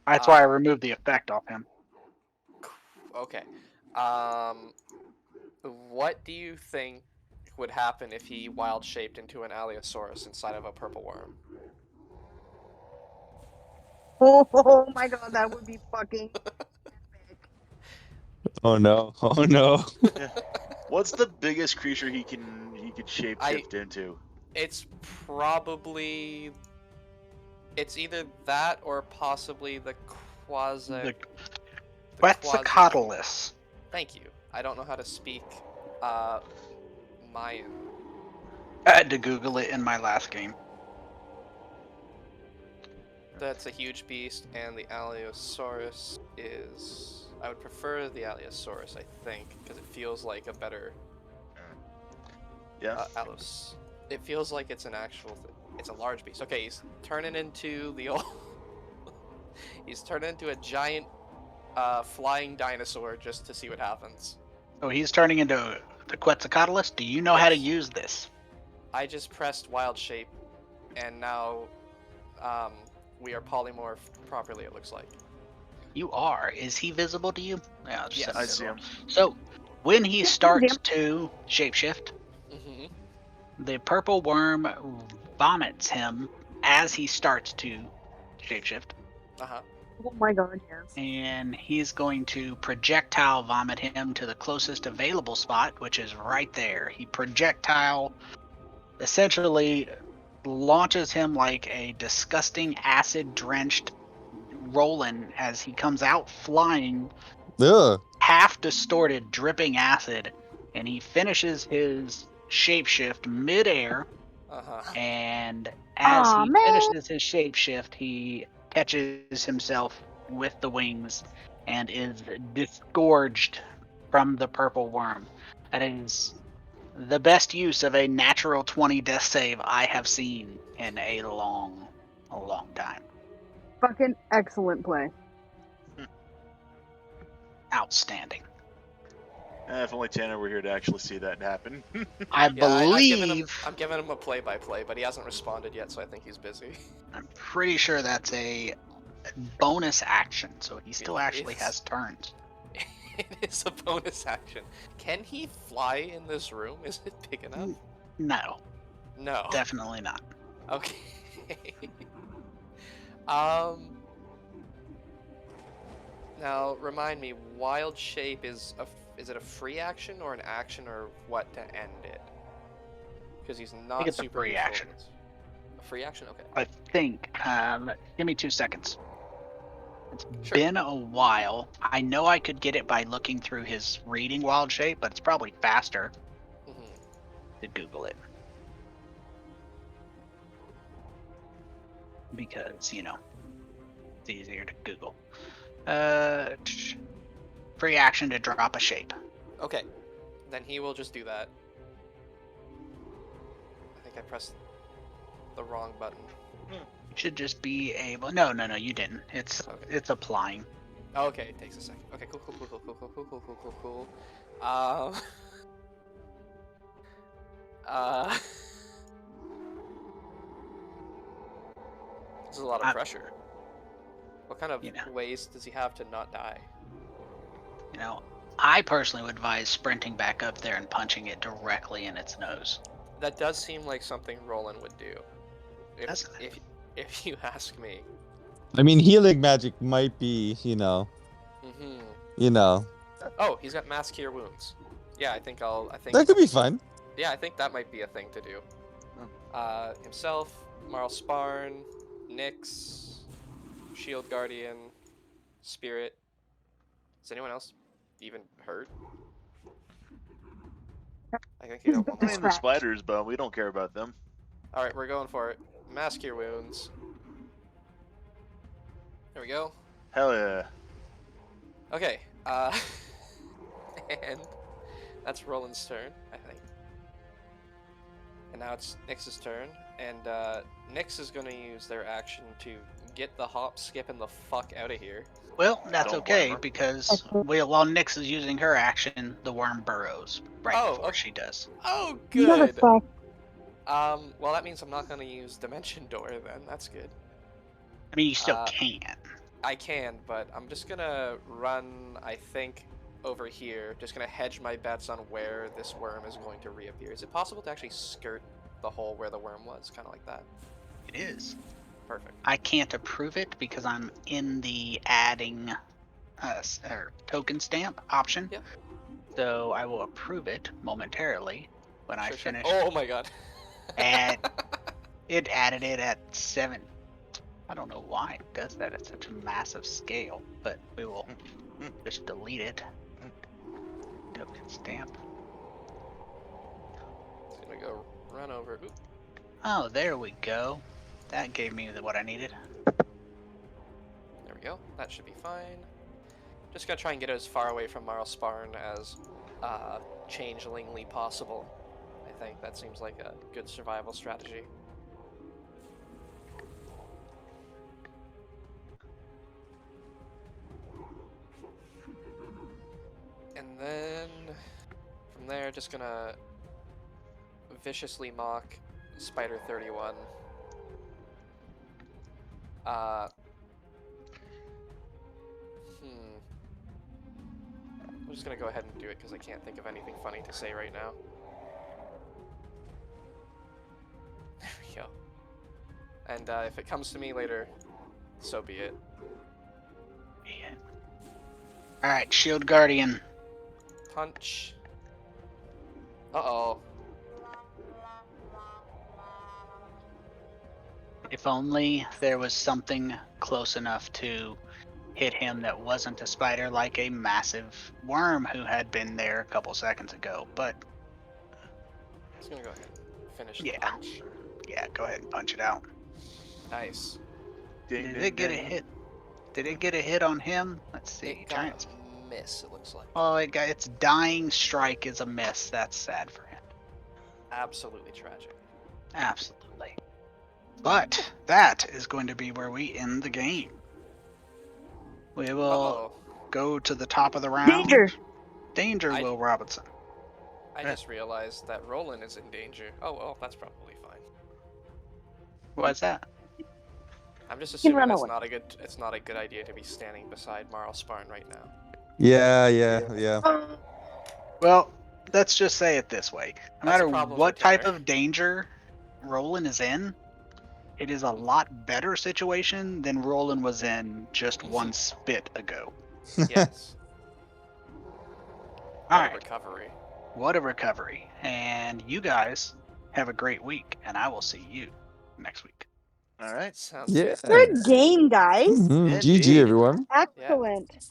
That's why I removed the effect off him. Okay. What do you think would happen if he wild shaped into an Allosaurus inside of a purple worm? Oh my god, that would be fucking epic. Oh no! Oh no! What's the biggest creature he could shapeshift into? It's probably it's either that or possibly the Quetzalcoatlus. Thank you. I don't know how to speak Mayan. I had to Google it in my last game. That's a huge beast, and the Allosaurus is... I would prefer the Allosaurus, I think, because it feels like a better... Yeah. It feels like it's an actual... It's a large beast. Okay, he's turning into the old... He's turning into a giant flying dinosaur just to see what happens. So he's turning into the Quetzalcoatlus. Do you know how to use this? I just pressed wild shape, and now we are polymorphed properly, it looks like. You are. Is he visible to you? Yeah, yes. I see him. So when he starts to shapeshift, the purple worm vomits him as he starts to shapeshift. Oh my god, yes. And he's going to projectile vomit him to the closest available spot, which is right there. He projectile essentially launches him like a disgusting acid-drenched Roland as he comes out flying, half distorted, dripping acid, and he finishes his shapeshift midair. And as he finishes his shapeshift, he catches himself with the wings and is disgorged from the purple worm. That is the best use of a natural 20 death save I have seen in a long time. Fucking excellent play. Outstanding. If only Tanner were here to actually see that happen. I believe... I'm giving him a play-by-play, but he hasn't responded yet, so I think he's busy. I'm pretty sure that's a bonus action, so he still actually has turns. It is a bonus action. Can he fly in this room? Is it big enough? No. No. Definitely not. Okay. Now, remind me, wild shape is it a free action or an action or what to end it? Because he's not I think it's super a free action. A free action? Okay. I think. Give me 2 seconds. It's been a while. I know I could get it by looking through his reading wild shape, but it's probably faster to Google it. Because, you know, it's easier to Google. Free action to drop a shape. Okay. Then he will just do that. I think I pressed the wrong button. You should just be able... No, you didn't. It's applying. Oh, okay, it takes a second. Okay, cool. This is a lot of pressure. What kind of ways does he have to not die? You know, I personally would advise sprinting back up there and punching it directly in its nose. That does seem like something Roland would do. If you ask me. I mean, healing magic might be, you know. Oh, he's got mass cure wounds. Yeah, I think that could be fun. Yeah, I think that might be a thing to do. Himself, Marl Sparn, Nyx, Shield Guardian, Spirit. Is anyone else even hurt? I think you got one I more. mean, the spiders, but we don't care about them. All right, we're going for it. Mask Cure Wounds. There we go. Hell yeah. Okay. And that's Roland's turn, I think. And now it's Nyx's turn, and Nyx is going to use their action to get the hop, skip, and the fuck out of here. Well, that's Don't blame okay her. because while Nyx is using her action, the worm burrows right before okay. she does. Oh, good. Motherfucker. Well, that means I'm not going to use Dimension Door then. That's good. I mean, you still can. I can, but I'm just going to run, I think, over here. Just going to hedge my bets on where this worm is going to reappear. Is it possible to actually skirt the hole where the worm was? Kind of like that. It is. Perfect. I can't approve it because I'm in the adding token stamp option. Yep. So I will approve it momentarily when I finish. Oh my god. And it added it at 7. I don't know why it does that at such a massive scale, but we will just delete it. Token stamp. It's gonna go run over. Oop. Oh, there we go. That gave me what I needed. There we go. That should be fine. Just gonna try and get as far away from Marlsparn as changelingly possible. I think that seems like a good survival strategy. And then from there, just gonna viciously mock Spider 31. I'm just gonna go ahead and do it because I can't think of anything funny to say right now. There we go. And if it comes to me later, so be it. Yeah. Alright, Shield Guardian. Punch. Uh-oh. If only there was something close enough to hit him that wasn't a spider, like a massive worm who had been there a couple seconds ago, but I'm just gonna go ahead and finish yeah. the punch. Yeah, go ahead and punch it out. Nice. Did it get a hit? Did it get a hit on him? Let's see. It got a miss, it looks like. Oh, its dying strike is a miss. That's sad for him. Absolutely tragic. Absolutely. But that is going to be where we end the game. We will go to the top of the round. Danger, Will Robinson. I just realized that Roland is in danger. Oh well, that's probably fine. Why's that? I'm just assuming it's not a good idea to be standing beside Marlsparn right now. Yeah. Well, let's just say it this way. No That's a matter problem what for type dinner. of danger Roland is in, it is a lot better situation than Roland was in just one spit ago. Yes. All What right. a recovery. What a recovery. And you guys have a great week, and I will see you next week. All right. Sounds Yeah. good. Good game, guys. GG, everyone. Excellent.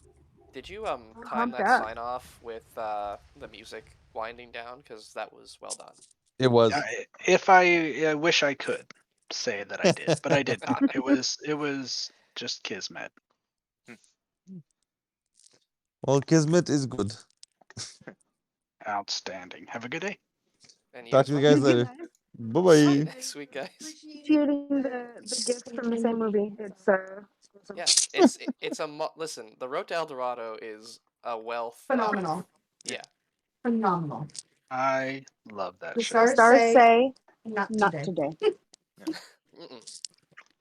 Did you time Pumped that up. sign off with the music winding down? Because that was well done. It was. I wish I could say that I did, but I did not. It was just kismet. Well, kismet is good. Outstanding. Have a good day. And Talk to you guys later. Bye-bye. Next week, guys. Appreciating the gifts from the same movie. It's awesome. Yeah, it's listen. The Road to El Dorado is a wealth. Phenomenal. Yeah. Phenomenal. I love that The show. Stars say not not today. today.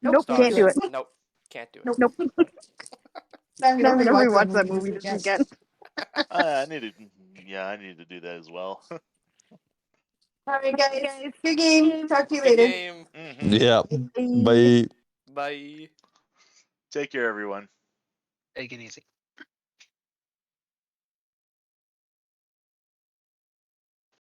Nope. Can't do it. Nope. Can't do it. Nope. I'm I'm gonna rewatch rewatch that movie this weekend. I need to do that as well. All right, guys. Good game. Talk to you Good later. game. Yeah. Bye. Bye. Take care, everyone. Take it easy.